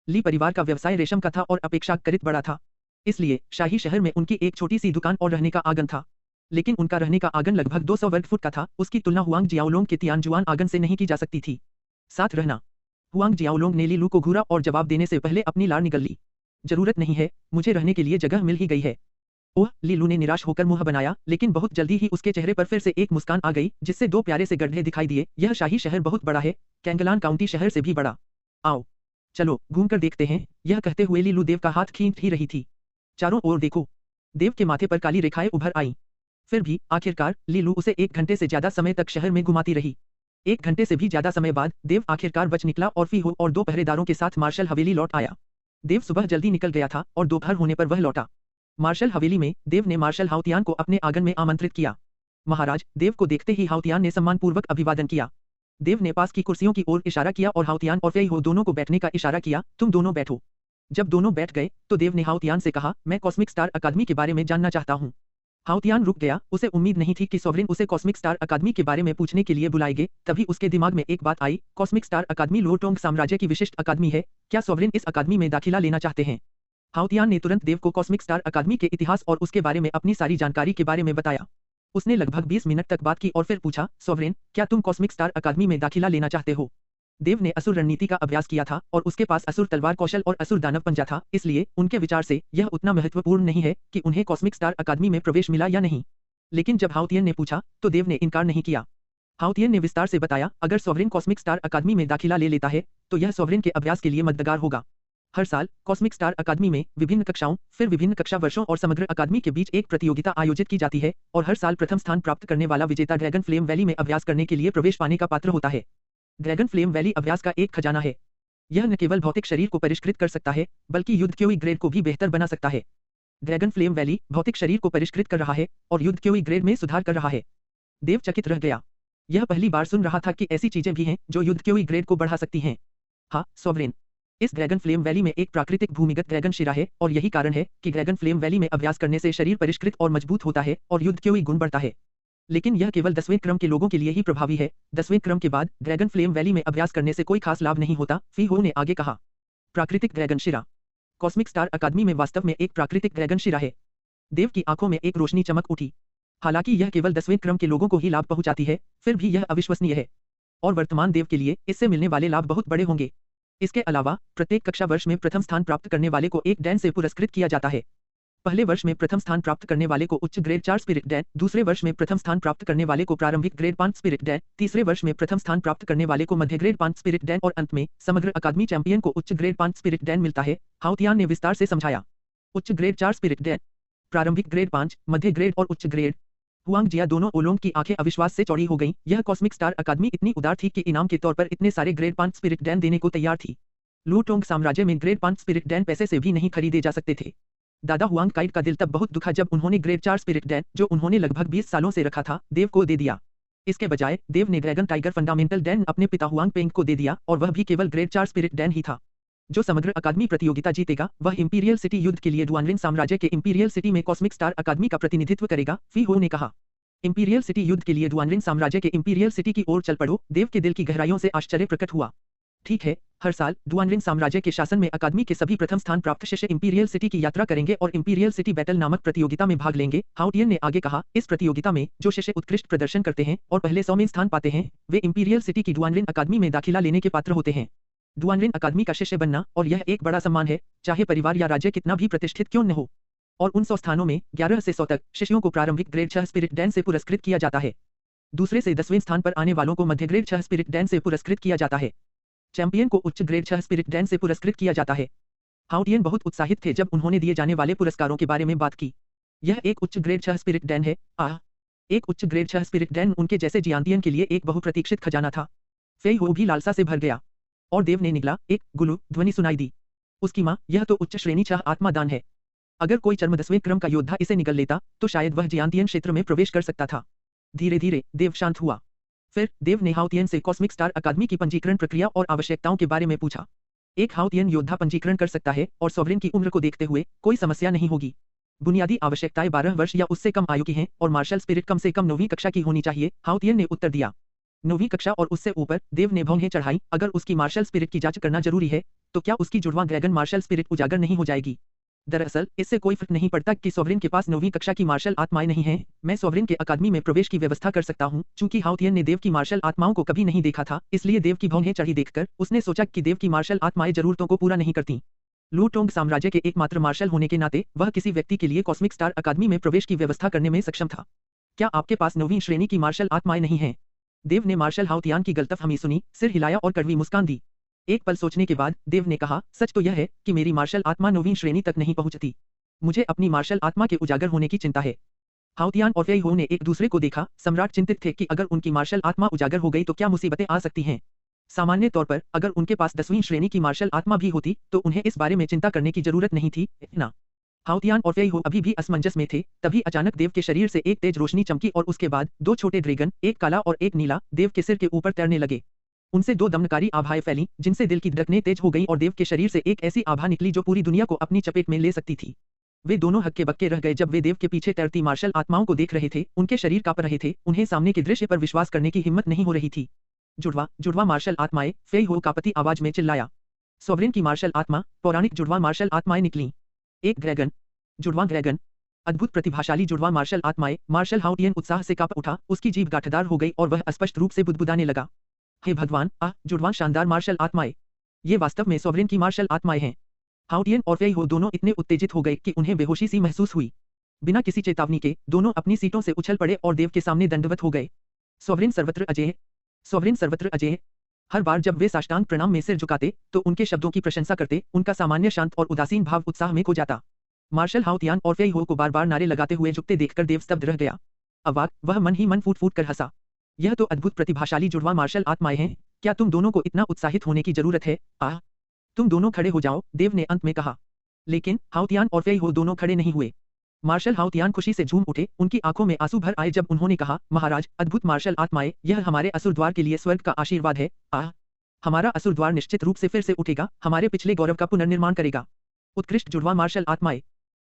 ली परिवार का व्यवसाय रेशम का था और अपेक्षाकृत बड़ा था, इसलिए शाही शहर में उनकी एक छोटी सी दुकान और रहने का आंगन था। लेकिन उनका रहने का आंगन लगभग 200 वर्ग फुट का था। उसकी तुलना हुआंग जियाओलोंग के तियानजुआन आंगन से नहीं की जा सकती थी। साथ रहना। हुआंग जियाओलोंग ने ली लू को घूरा और जवाब देने से पहले अपनी लार निगल ली। जरूरत नहीं है, मुझे रहने के लिए जगह मिल ही गई है। ओह, ली लू ने निराश होकर मुंह बनाया, लेकिन बहुत जल्दी ही उसके चेहरे पर फिर से एक मुस्कान आ गई, जिससे 2 प्यारे से गड्ढे दिखाई दिए। यह शाही शहर बहुत बड़ा है, कैंगलान काउंटी शहर से भी बड़ा। आओ, चलो घूमकर देखते हैं। यह कहते हुए ली लू देव का हाथ खींच ही रही थी। चारों ओर देखो। देव के माथे पर काली रेखाएं उभर आईं। फिर भी आखिरकार ली लू उसे 1 घंटे से ज्यादा समय तक शहर में घुमाती रही। 1 घंटे से भी ज्यादा समय बाद देव आखिरकार बच निकला और फी हो और 2 पहरेदारों के साथ मार्शल हवेली लौट आया। देव सुबह जल्दी निकल गया था और दोपहर होने पर वह लौटा। मार्शल हवेली में देव ने मार्शल हाउतियान को अपने आंगन में आमंत्रित किया। महाराज, देव को देखते ही हाउतियान ने सम्मानपूर्वक अभिवादन किया। देव ने पास की कुर्सियों की ओर इशारा किया और हाउतियान और फेई हो दोनों को बैठने का इशारा किया। तुम दोनों बैठो। जब दोनों बैठ गए तो देव ने हाउतियान से कहा, मैं कॉस्मिक स्टार अकादमी के बारे में जानना चाहता हूँ। हाउतियान रुक गया। उसे उम्मीद नहीं थी कि सॉवरेन उसे कॉस्मिक स्टार अकादमी के बारे में पूछने के लिए बुलाएंगे। तभी उसके दिमाग में एक बात आई, कॉस्मिक स्टार अकादमी लोटोंग साम्राज्य की विशिष्ट अकादमी है। क्या सॉवरेन इस अकादमी में दाखिला लेना चाहते हैं? हाउतियान ने तुरंत देव को कॉस्मिक स्टार अकादमी के इतिहास और उसके बारे में अपनी सारी जानकारी के बारे में बताया। उसने लगभग 20 मिनट तक बात की और फिर पूछा, सॉवरेन, क्या तुम कॉस्मिक स्टार अकादमी में दाखिला लेना चाहते हो? देव ने असुर रणनीति का अभ्यास किया था और उसके पास असुर तलवार कौशल और असुर दानव पंजा था, इसलिए उनके विचार से यह उतना महत्वपूर्ण नहीं है कि उन्हें कॉस्मिक स्टार अकादमी में प्रवेश मिला या नहीं। लेकिन जब हाउतियन ने पूछा तो देव ने इनकार नहीं किया। हाउतियन ने विस्तार से बताया, अगर सॉवरेन कॉस्मिक स्टार अकादमी में दाखिला ले लेता है तो यह सॉवरेन के अभ्यास के लिए मददगार होगा। हर साल कॉस्मिक स्टार अकादमी में विभिन्न कक्षाओं, फिर विभिन्न कक्षा वर्षों और समग्र अकादमी के बीच एक प्रतियोगिता आयोजित की जाती है और हर साल प्रथम स्थान प्राप्त करने वाला विजेता ड्रैगन फ्लेम वैली में अभ्यास करने के लिए प्रवेश पाने का पात्र होता है। ड्रैगन फ्लेम वैली अभ्यास का एक खजाना है। यह न केवल भौतिक शरीर को परिष्कृत कर सकता है, बल्कि युद्ध क्योई ग्रेड को भी बेहतर बना सकता है। ड्रैगन फ्लेम वैली भौतिक शरीर को परिष्कृत कर रहा है और युद्ध क्योई ग्रेड में सुधार कर रहा है। देव चकित रह गया। यह पहली बार सुन रहा था कि ऐसी चीजें भी हैं जो युद्ध क्योई ग्रेड को बढ़ा सकती हैं। हाँ, सॉवरेन, इस ड्रैगन फ्लेम वैली में एक प्राकृतिक भूमिगत ड्रैगन शिरा है और यही कारण है कि ड्रैगन फ्लेम वैली में अभ्यास करने से शरीर परिष्कृत और मजबूत होता है और युद्ध क्योई गुण बढ़ता है। लेकिन यह केवल 10वें क्रम के लोगों के लिए ही प्रभावी है। 10वें क्रम के बाद ड्रैगन फ्लेम वैली में अभ्यास करने से कोई खास लाभ नहीं होता। फी हो ने आगे कहा, प्राकृतिक ड्रैगन शिरा। कॉस्मिक स्टार अकादमी में वास्तव में एक प्राकृतिक ड्रैगन शिरा है। देव की आंखों में एक रोशनी चमक उठी। हालांकि यह केवल 10वें क्रम के लोगों को ही लाभ पहुंचाती है, फिर भी यह अविश्वसनीय है और वर्तमान देव के लिए इससे मिलने वाले लाभ बहुत बड़े होंगे। इसके अलावा प्रत्येक कक्षा वर्ष में प्रथम स्थान प्राप्त करने वाले को एक डैन से पुरस्कृत किया जाता है। पहले वर्ष में प्रथम स्थान प्राप्त करने वाले को उच्च ग्रेड 4 स्पिरिट डैन, दूसरे वर्ष में प्रथम स्थान प्राप्त करने वाले को प्रारंभिक ग्रेड 5 स्पिरिट डैन, तीसरे वर्ष में प्रथम स्थान प्राप्त करने वाले को मध्य ग्रेड 5 स्पिरिट डैन और अंत में समग्र अकादमी चैंपियन को उच्च ग्रेड 5 स्पिरिट डैन मिलता है। हाउतियान ने विस्तार से समझाया। उच्च ग्रेड 4 स्पिरिट डैन, प्रारंभिक ग्रेड 5, मध्य ग्रेड और उच्च ग्रेड। हुआंग जिया दोनों ओलोंग की आंखें अविश्वास से चौड़ी हो गईं। यह कॉस्मिक स्टार अकादमी इतनी उदार थी कि इनाम के तौर पर इतने सारे ग्रेड 5 स्पिरिट डैन देने को तैयार थी। लूटोंग साम्राज्य में ग्रेड 5 स्पिरिट डैन पैसे से भी नहीं खरीदे जा सकते थे। दादा हुआंग काइड का दिल तब बहुत दुखा जब उन्होंने ग्रेड 4 स्पिरिट डैन, जो उन्होंने लगभग 20 सालों से रखा था, देव को दे दिया। इसके बजाय देव ने ड्रैगन टाइगर फंडामेंटल डैन अपने पिता हुआंग पेंग को दे दिया और वह भी केवल ग्रेड 4 स्पिरिट डैन ही था। जो समग्र अकादमी प्रतियोगिता जीतेगा वह इंपीरियल सिटी युद्ध के लिए डुआनलिन साम्राज्य के इंपीरियल सिटी में कॉस्मिक स्टार अकादमी का प्रतिनिधित्व करेगा। फी हो ने कहा, इंपीरियल सिटी युद्ध के लिए डुआनलिन साम्राज्य के इंपीरियल सिटी की ओर चल पड़ो। देव के दिल की गहराइयों से आश्चर्य प्रकट हुआ। ठीक है, हर साल डुआनलिन साम्राज्य के शासन में अकादमी के सभी प्रथम स्थान प्राप्त शिष्य इंपीरियल सिटी की यात्रा करेंगे और इंपीरियल सिटी बैटल नामक प्रतियोगिता में भाग लेंगे। हाउटियन ने आगे कहा, इस प्रतियोगिता में जो शिष्य उत्कृष्ट प्रदर्शन करते हैं और पहले 100 में स्थान पाते हैं, वे इंपीरियल सिटी की डुआनलिन अकादमी में दाखिला लेने के पात्र होते हैं। डुआनलिन अकादमी का शिष्य बनना और यह एक बड़ा सम्मान है, चाहे परिवार या राज्य कितना भी प्रतिष्ठित क्यों न हो। और उन 100 स्थानों में 11 से 100 तक शिष्यों को प्रारंभिक ग्रेड 6 स्पिरिट डैन से पुरस्कृत किया जाता है। दूसरे से 10वें स्थान पर आने वालों को मध्य ग्रेड 6 स्पिरिट डैन से पुरस्कृत किया जाता है। चैंपियन को उच्च ग्रेड 6 स्पिरिट डैन से पुरस्कृत किया जाता है। हाउटियन बहुत उत्साहित थे जब उन्होंने दिए जाने वाले पुरस्कारों के बारे में बात की। यह एक उच्च ग्रेड 6 स्पिरिट डैन है। एक उच्च ग्रेड 6 स्पिरिट डैन उनके जैसे जियांतियन के लिए एक बहुप्रतीक्षित खजाना था। फेई हो भी लालसा से भर गया। और देव ने निकला एक गुलू ध्वनि सुनाई दी। उसकी मां, यह तो उच्च श्रेणी 6 आत्मा दान है। अगर कोई चरम 10वें क्रम का योद्धा इसे निगल लेता तो शायद वह जियांतियन क्षेत्र में प्रवेश कर सकता था। धीरे धीरे देव शांत हुआ। फिर देव ने हाउतियन से कॉस्मिक स्टार अकादमी की पंजीकरण प्रक्रिया और आवश्यकताओं के बारे में पूछा। एक हाउतियन योद्धा पंजीकरण कर सकता है और सॉवरेन की उम्र को देखते हुए कोई समस्या नहीं होगी। बुनियादी आवश्यकताएं 12 वर्ष या उससे कम आयु की हैं और मार्शल स्पिरिट कम से कम 9वीं कक्षा की होनी चाहिए, हाउतियन ने उत्तर दिया। 9वीं कक्षा और उससे ऊपर, देव ने भौहें चढ़ाई। अगर उसकी मार्शल स्पिरिट की जांच करना जरूरी है तो क्या उसकी जुड़वां ड्रैगन मार्शल स्पिरिट उजागर नहीं हो जाएगी? दरअसल इससे कोई फर्क नहीं पड़ता कि सॉवरेन के पास 9वीं कक्षा की मार्शल आत्माएं नहीं हैं। मैं सॉवरेन के अकादमी में प्रवेश की व्यवस्था कर सकता हूं। चूंकि हाउतियन ने देव की मार्शल आत्माओं को कभी नहीं देखा था, इसलिए देव की भौहें चढ़ी देखकर उसने सोचा कि देव की मार्शल आत्माएं जरूरतों को पूरा नहीं करती। लू टोंग साम्राज्य के एकमात्र मार्शल होने के नाते वह किसी व्यक्ति के लिए कॉस्मिक स्टार अकादमी में प्रवेश की व्यवस्था करने में सक्षम था। क्या आपके पास 9वीं श्रेणी की मार्शल आत्माएं नहीं हैं? देव ने मार्शल हाउतियान की गलतफहमी सुनी, सिर हिलाया और कड़वी मुस्कान दी। एक पल सोचने के बाद देव ने कहा, सच तो यह है कि मेरी मार्शल आत्मा 9वीं श्रेणी तक नहीं पहुंचती। मुझे अपनी मार्शल आत्मा के उजागर होने की चिंता है। हाउतियान और फेई हो ने एक दूसरे को देखा। सम्राट चिंतित थे कि अगर उनकी मार्शल आत्मा उजागर हो गई तो क्या मुसीबतें आ सकती हैं। सामान्य तौर पर अगर उनके पास 10वीं श्रेणी की मार्शल आत्मा भी होती तो उन्हें इस बारे में चिंता करने की जरूरत नहीं थी ना। हाउतियान और फेई हो अभी भी असमंजस में थे। तभी अचानक देव के शरीर से एक तेज रोशनी चमकी और उसके बाद 2 छोटे ड्रैगन, एक काला और एक नीला, देव के सिर के ऊपर तैरने लगे। उनसे 2 दमनकारी आभाएं फैलीं जिनसे दिल की धड़कनें तेज हो गईं और देव के शरीर से एक ऐसी आभा निकली जो पूरी दुनिया को अपनी चपेट में ले सकती थी। वे दोनों हक्के बक्के रह गए जब वे देव के पीछे तैरती मार्शल आत्माओं को देख रहे थे। उनके शरीर कांप रहे थे। उन्हें सामने के दृश्य पर विश्वास करने की हिम्मत नहीं हो रही थी। जुड़वा मार्शल आत्माएं, फेई हो कांपती आवाज में चिल्लाया। सॉवरेन की मार्शल आत्मा, पौराणिक जुड़वा मार्शल आत्माएं निकलीं। एक ड्रैगन, जुड़वा ड्रैगन, अद्भुत प्रतिभाशाली जुड़वा मार्शल आत्माएं। मार्शल हाउटियन उत्साह से कांप उठा। उसकी जीभ गांठदार हो गई और वह स्पष्ट रूप से बुदबुदाने लगा। हे भगवान, जुड़वा शानदार मार्शल आत्माएं। ये वास्तव में सॉवरेन की मार्शल आत्माएं हैं। हाउटियन और फेई हो दोनों इतने उत्तेजित हो गए कि उन्हें बेहोशी सी महसूस हुई। बिना किसी चेतावनी के दोनों अपनी सीटों से उछल पड़े और देव के सामने दंडवत हो गए। सॉवरेन सर्वत्र अजेय, सॉवरेन सर्वत्र अजेय। हर बार जब वे साष्टांग प्रणाम में सिर झुकाते तो उनके शब्दों की प्रशंसा करते उनका सामान्य शांत और उदासीन भाव उत्साह में खो जाता। मार्शल हाउतियान और फेई हो को बार बार नारे लगाते हुए झुकते देखकर देव स्तब्ध रह गया। अवाक, वह मन ही मन फूट फूट कर हंसा। यह तो अद्भुत प्रतिभाशाली जुड़वा मार्शल आत्माएं हैं। क्या तुम दोनों को इतना उत्साहित होने की जरूरत है? तुम दोनों खड़े हो जाओ, देव ने अंत में कहा। लेकिन हाउतियान और फेई हो दोनों खड़े नहीं हुए। मार्शल हाउतियान खुशी से झूम उठे। उनकी आंखों में आंसू भर आए जब उन्होंने कहा, महाराज, अद्भुत मार्शल आत्माएं, यह हमारे असुर द्वार के लिए स्वर्ग का आशीर्वाद है। हमारा असुर द्वार निश्चित रूप से फिर से उठेगा, हमारे पिछले गौरव का पुनर्निर्माण करेगा। उत्कृष्ट जुड़वा मार्शल आत्माएं,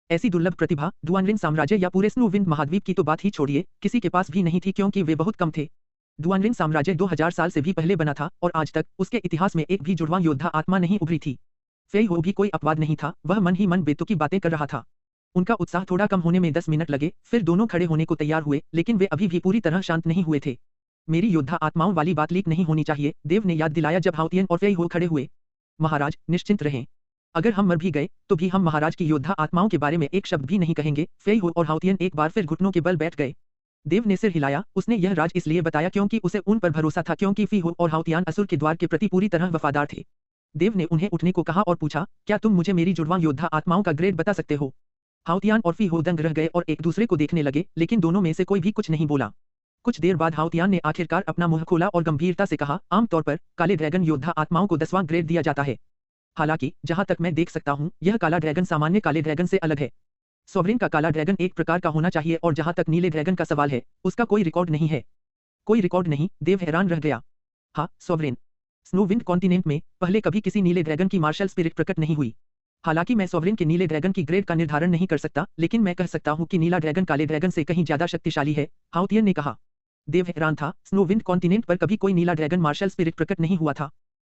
ऐसी दुर्लभ प्रतिभा डुआनरिन साम्राज्य या पूरे स्नो विंड महाद्वीप की तो बात ही छोड़िए, किसी के पास भी नहीं थी क्योंकि वे बहुत कम थे। डुआनरिन साम्राज्य 2000 साल से भी पहले बना था और आज तक उसके इतिहास में एक भी जुड़वा योद्धा आत्मा नहीं उभरी थी। फेई हो भी कोई अपवाद नहीं था। वह मन ही मन बेतुकी बातें कर रहा था। उनका उत्साह थोड़ा कम होने में 10 मिनट लगे। फिर दोनों खड़े होने को तैयार हुए, लेकिन वे अभी भी पूरी तरह शांत नहीं हुए थे। मेरी योद्धा आत्माओं वाली बात लीक नहीं होनी चाहिए, देव ने याद दिलाया जब हाउतियन और फेई हो खड़े हुए। महाराज, निश्चिंत रहें। अगर हम मर भी गए तो भी हम महाराज की योद्धा आत्माओं के बारे में एक शब्द भी नहीं कहेंगे। फेई हो और हाउतियन एक बार फिर घुटनों के बल बैठ गए। देव ने सिर हिलाया। उसने यह राज इसलिए बताया क्योंकि उसे उन पर भरोसा था, क्योंकि फेई हो और हाउतियन असुर के द्वार के प्रति पूरी तरह वफादार थे। देव ने उन्हें उठने को कहा और पूछा, क्या तुम मुझे मेरी जुड़वा योद्धा आत्माओं का ग्रेड बता सकते हो? हाउतियन और फेई हो दंग रह गए और एक दूसरे को देखने लगे, लेकिन दोनों में से कोई भी कुछ नहीं बोला। कुछ देर बाद हाउतियन ने आखिरकार अपना मुंह खोला और गंभीरता से कहा, आमतौर पर काले ड्रैगन योद्धा आत्माओं को 10वां ग्रेड दिया जाता है। हालांकि जहां तक मैं देख सकता हूं, यह काला ड्रैगन सामान्य काले ड्रैगन से अलग है। सॉवरेन का काला ड्रैगन एक प्रकार का होना चाहिए और जहां तक नीले ड्रैगन का सवाल है, उसका कोई रिकॉर्ड नहीं है। कोई रिकॉर्ड नहीं? देव हैरान रह गया। हाँ, सॉवरेन, स्नो विंड कॉन्टिनेंट में पहले कभी किसी नीले ड्रैगन की मार्शल स्पिरिट प्रकट नहीं हुई। हालांकि मैं सॉवरेन के नीले ड्रैगन की ग्रेड का निर्धारण नहीं कर सकता, लेकिन मैं कह सकता हूं कि नीला ड्रैगन काले ड्रैगन से कहीं ज्यादा शक्तिशाली है, हाउतियन ने कहा। देव हैरान था। स्नो विंड कॉन्टिनेंट पर कभी कोई नीला ड्रैगन मार्शल स्पिरिट प्रकट नहीं हुआ था।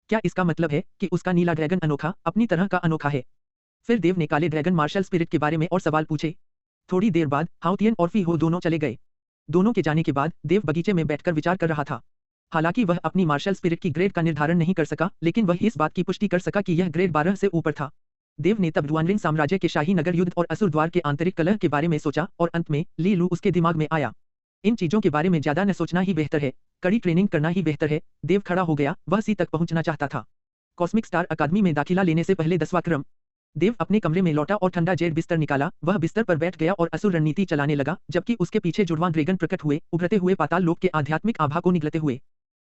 क्या इसका मतलब है कि उसका नीला ड्रैगन अनोखा, अपनी तरह का अनोखा है? फिर देव ने काले ड्रैगन मार्शल स्पिरिट के बारे में और सवाल पूछे। थोड़ी देर बाद हाउतियन और फेई हो दोनों चले गए। दोनों के जाने के बाद देव बगीचे में बैठकर विचार कर रहा था। हालांकि वह अपनी मार्शल स्पिरिट की ग्रेड का निर्धारण नहीं कर सका, लेकिन वह इस बात की पुष्टि कर सका कि यह ग्रेड 12 से ऊपर था। देव ने तब रुआनरिंग साम्राज्य के शाही नगर युद्ध और असुर द्वार के आंतरिक कलह के बारे में सोचा और अंत में ली लू उसके दिमाग में आया। इन चीजों के बारे में ज्यादा न सोचना ही बेहतर है, कड़ी ट्रेनिंग करना ही बेहतर है। देव खड़ा हो गया, वह सी तक पहुंचना चाहता था। कॉस्मिक स्टार अकादमी में दाखिला लेने से पहले 10वां क्रम। देव अपने कमरे में लौटा और ठंडा जेड बिस्तर निकाला, वह बिस्तर पर बैठ गया और असुर रणनीति चलाने लगा, जबकि उसके पीछे जुड़वां ड्रैगन प्रकट हुए, उभरते हुए पाताल लोक के आध्यात्मिक आभा को निगलते हुए।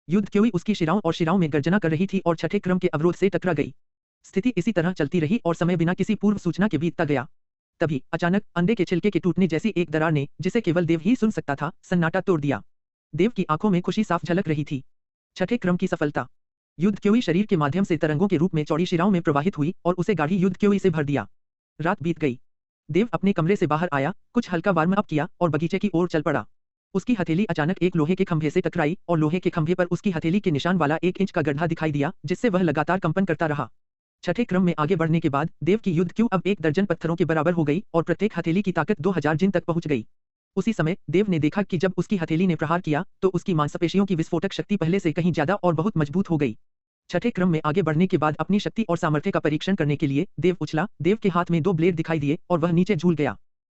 युद्ध क्योई उसकी शिराओं और शिराओं में गर्जना कर रही थी और छठे क्रम के अवरोध से टकरा गई। स्थिति इसी तरह चलती रही और समय बिना किसी पूर्व सूचना के बीतता गया। तभी अचानक अंडे के छिलके के टूटने जैसी एक दरार ने, जिसे केवल देव ही सुन सकता था, सन्नाटा तोड़ दिया। देव की आंखों में खुशी साफ झलक रही थी। छठे क्रम की सफलता। युद्ध क्योई शरीर के माध्यम से तरंगों के रूप में चौड़ी शिराओं में प्रवाहित हुई और उसे गाढ़ी युद्ध क्योई से भर दिया। रात बीत गई। देव अपने कमरे से बाहर आया, कुछ हल्का वार्म अप किया और बगीचे की ओर चल पड़ा। उसकी हथेली अचानक एक लोहे के खंभे से टकराई और लोहे के खंभे पर उसकी हथेली के निशान वाला 1 इंच का गड्ढा दिखाई दिया, जिससे वह लगातार कंपन करता रहा। छठे क्रम में आगे बढ़ने के बाद देव की युद्ध क्यू अब 1 दर्जन पत्थरों के बराबर हो गई और प्रत्येक हथेली की ताकत 2000 जिन तक पहुंच गई। उसी समय देव ने देखा कि जब उसकी हथेली ने प्रहार किया तो उसकी मांसपेशियों की विस्फोटक शक्ति पहले से कहीं ज्यादा और बहुत मजबूत हो गई। छठे क्रम में आगे बढ़ने के बाद अपनी शक्ति और सामर्थ्य का परीक्षण करने के लिए देव उछला, देव के हाथ में 2 ब्लेड दिखाई दिए और वह नीचे झूल गया।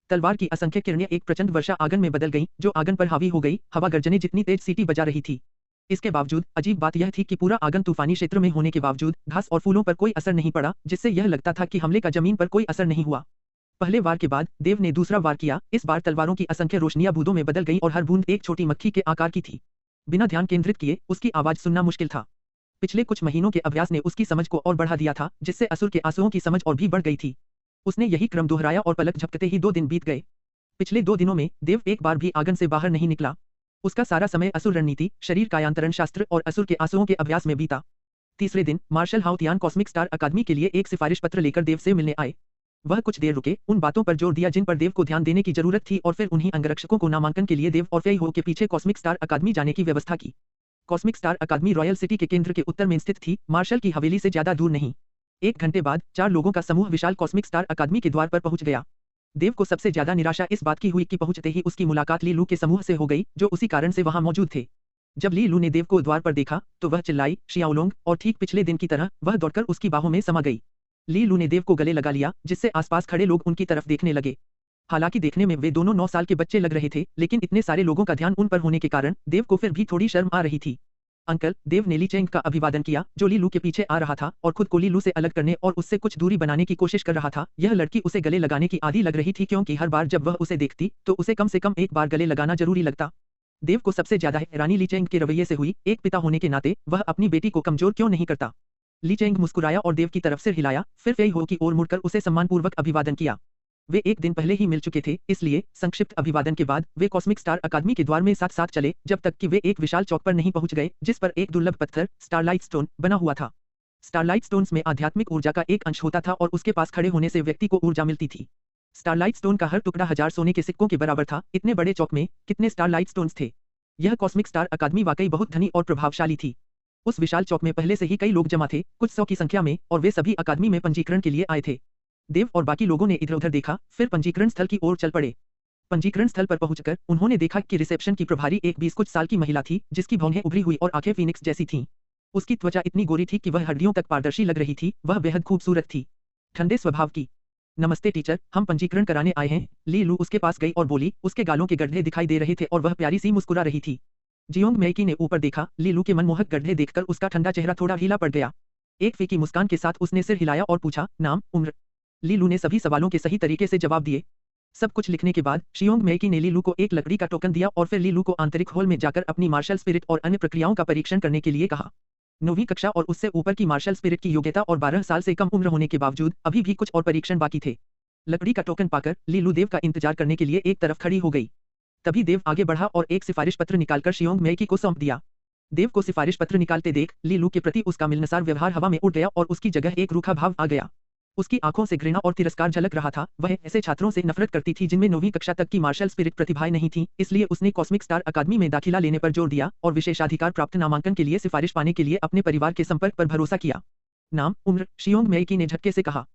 तलवार की असंख्य किरणें एक प्रचंड वर्षा आगन में बदल गईं, जो आगन पर हावी हो गई। हवा गर्जने जितनी तेज सीटी बजा रही थी। इसके बावजूद अजीब बात यह थी कि पूरा आगन तूफानी क्षेत्र में होने के बावजूद घास और फूलों पर कोई असर नहीं पड़ा, जिससे यह लगता था कि हमले का जमीन पर कोई असर नहीं हुआ। पहले वार के बाद देव ने दूसरा वार किया। इस बार तलवारों की असंख्य रोशनियां बूंदों में बदल गईं और हर बूंद एक छोटी मक्खी के आकार की थी। बिना ध्यान केंद्रित किए उसकी आवाज सुनना मुश्किल था। पिछले कुछ महीनों के अभ्यास ने उसकी समझ को और बढ़ा दिया था, जिससे असुर के आंसुओं की समझ और भी बढ़ गई थी। उसने यही क्रम दोहराया और पलक झपकते ही 2 दिन बीत गए। पिछले 2 दिनों में देव एक बार भी आगन से बाहर नहीं निकला। उसका सारा समय असुर रणनीति, शरीर कायांतरण शास्त्र और असुर के आंसुओं के अभ्यास में बीता। तीसरे दिन मार्शल हाउतियान कॉस्मिक स्टार अकादमी के लिए एक सिफारिश पत्र लेकर देव से मिलने आए। वह कुछ देर रुके, उन बातों पर जोर दिया जिन पर देव को ध्यान देने की जरूरत थी और फिर उन्हीं अंगरक्षकों को नामांकन के लिए देव और फेई हो के पीछे कॉस्मिक स्टार अकादमी जाने की व्यवस्था की। कॉस्मिक स्टार अकादमी रॉयल सिटी के केंद्र के उत्तर में स्थित थी, मार्शल की हवेली से ज्यादा दूर नहीं। 1 घंटे बाद 4 लोगों का समूह विशाल कॉस्मिक स्टार अकादमी के द्वार पर पहुंच गया। देव को सबसे ज्यादा निराशा इस बात की हुई कि पहुंचते ही उसकी मुलाकात ली लू के समूह से हो गई, जो उसी कारण से वहां मौजूद थे। जब ली लू ने देव को द्वार पर देखा तो वह चिल्लाई, शियाओलोंग, और ठीक पिछले दिन की तरह वह दौड़कर उसकी बाहों में समा गई। ली लू ने देव को गले लगा लिया, जिससे आसपास खड़े लोग उनकी तरफ देखने लगे। हालांकि देखने में वे दोनों 9 साल के बच्चे लग रहे थे, लेकिन इतने सारे लोगों का ध्यान उन पर होने के कारण देव को फिर भी थोड़ी शर्म आ रही थी। अंकल, देव ने ली चेंग का अभिवादन किया, जो ली लू के पीछे आ रहा था और खुद को ली लू से अलग करने और उससे कुछ दूरी बनाने की कोशिश कर रहा था। यह लड़की उसे गले लगाने की आदी लग रही थी, क्योंकि हर बार जब वह उसे देखती तो उसे कम से कम एक बार गले लगाना जरूरी लगता। देव को सबसे ज्यादा हैरानी ली चेंग के रवैये से हुई। एक पिता होने के नाते वह अपनी बेटी को कमजोर क्यों नहीं करता। ली चेंग मुस्कुराया और देव की तरफ सिर हिलाया, फिर फेई हो की ओर मुड़कर उसे सम्मानपूर्वक अभिवादन किया। वे 1 दिन पहले ही मिल चुके थे, इसलिए संक्षिप्त अभिवादन के बाद वे कॉस्मिक स्टार अकादमी के द्वार में साथ साथ चले, जब तक कि वे एक विशाल चौक पर नहीं पहुंच गए, जिस पर एक दुर्लभ पत्थर स्टारलाइट स्टोन बना हुआ था। स्टारलाइट स्टोन्स में आध्यात्मिक ऊर्जा का एक अंश होता था और उसके पास खड़े होने से व्यक्ति को ऊर्जा मिलती थी। स्टारलाइट स्टोन का हर टुकड़ा 1000 सोने के सिक्कों के बराबर था। इतने बड़े चौक में कितने स्टारलाइट स्टोन्स थे। यह कॉस्मिक स्टार अकादमी वाकई बहुत धनी और प्रभावशाली थी। उस विशाल चौक में पहले से ही कई लोग जमा थे, कुछ 100 की संख्या में, और वे सभी अकादमी में पंजीकरण के लिए आए थे। देव और बाकी लोगों ने इधर-उधर देखा, फिर पंजीकरण स्थल की ओर चल पड़े। पंजीकरण स्थल पर पहुंचकर उन्होंने देखा कि रिसेप्शन की प्रभारी एक 20 कुछ साल की महिला थी, जिसकी भौहें उभरी हुई और आंखें फीनिक्स जैसी थीं। उसकी त्वचा इतनी गोरी थी कि वह हड्डियों तक पारदर्शी लग रही थी। वह बेहद खूबसूरत थी, ठंडे स्वभाव की। नमस्ते टीचर, हम पंजीकरण कराने आए हैं। ली लू उसके पास गई और बोली। उसके गालों के गड्ढे दिखाई दे रहे थे और वह प्यारी सी मुस्कुरा रही थी। जियोंग मेकी ने ऊपर देखा। ली लू के मनमोहक गड्ढे देखकर उसका ठंडा चेहरा थोड़ा ढीला पड़ गया। एक फीकी मुस्कान के साथ उसने सिर हिलाया और पूछा, नाम, उम्र। ली लू ने सभी सवालों के सही तरीके से जवाब दिए। सब कुछ लिखने के बाद शियोंग मेकी ने ली लू को एक लकड़ी का टोकन दिया और फिर ली लू को आंतरिक हॉल में जाकर अपनी मार्शल स्पिरिट और अन्य प्रक्रियाओं का परीक्षण करने के लिए कहा। 9वीं कक्षा और उससे ऊपर की मार्शल स्पिरिट की योग्यता और 12 साल से कम उम्र होने के बावजूद अभी भी कुछ और परीक्षण बाकी थे। लकड़ी का टोकन पाकर ली लू देव का इंतजार करने के लिए एक तरफ खड़ी हो गई। तभी देव आगे बढ़ा और एक सिफारिश पत्र निकालकर शियोंग मेकी को सौंप दिया। देव को सिफारिश पत्र निकालते देख ली लू के प्रति उसका मिलनसार व्यवहार हवा में उड़ गया और उसकी जगह एक रूखा भाव आ गया। उसकी आंखों से घृणा और तिरस्कार झलक रहा था। वह ऐसे छात्रों से नफरत करती थी जिनमें 9वीं कक्षा तक की मार्शल स्पिरिट प्रतिभाएं नहीं थीं, इसलिए उसने कॉस्मिक स्टार अकादमी में दाखिला लेने पर जोर दिया और विशेषाधिकार प्राप्त नामांकन के लिए सिफारिश पाने के लिए अपने परिवार के संपर्क पर भरोसा किया। नाम, उम्र, शियोंग मेकी ने झटके से कहा।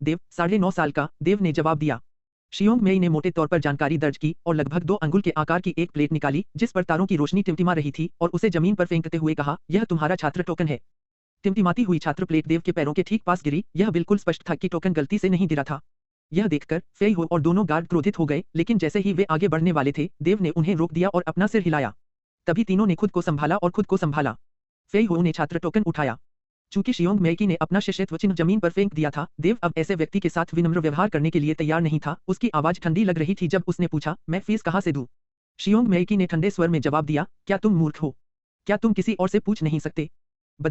देव, 9.5 साल का, देव ने जवाब दिया। शियोंग मेई ने मोटे तौर पर जानकारी दर्ज की और लगभग 2 अंगुल के आकार की एक प्लेट निकाली, जिस पर तारों की रोशनी टिमटिमा रही थी, और उसे जमीन पर फेंकते हुए कहा, यह तुम्हारा छात्र टोकन है। टिमटिमाती हुई छात्र प्लेट देव के पैरों के ठीक पास गिरी। यह बिल्कुल स्पष्ट था कि टोकन गलती से नहीं गिरा था। यह देखकर फेई हो और दोनों गार्ड क्रोधित हो गए, लेकिन जैसे ही वे आगे बढ़ने वाले थे, देव ने उन्हें रोक दिया और अपना सिर हिलाया। तभी तीनों ने खुद को संभाला और खुद को संभाला। फेई हो ने छात्र टोकन उठाया। चूंकि शियोंग मैकी ने अपना शिष्यत्व चिन्ह जमीन पर फेंक दिया था, देव अब ऐसे व्यक्ति के साथ विनम्र व्यवहार करने के लिए तैयार नहीं था। उसकी आवाज ठंडी लग रही थी जब उसने पूछा, मैं फीस कहाँ से दूं? शियोंग मैकी ने ठंडे स्वर में जवाब दिया, क्या तुम मूर्ख हो? क्या तुम किसी और से पूछ नहीं सकते?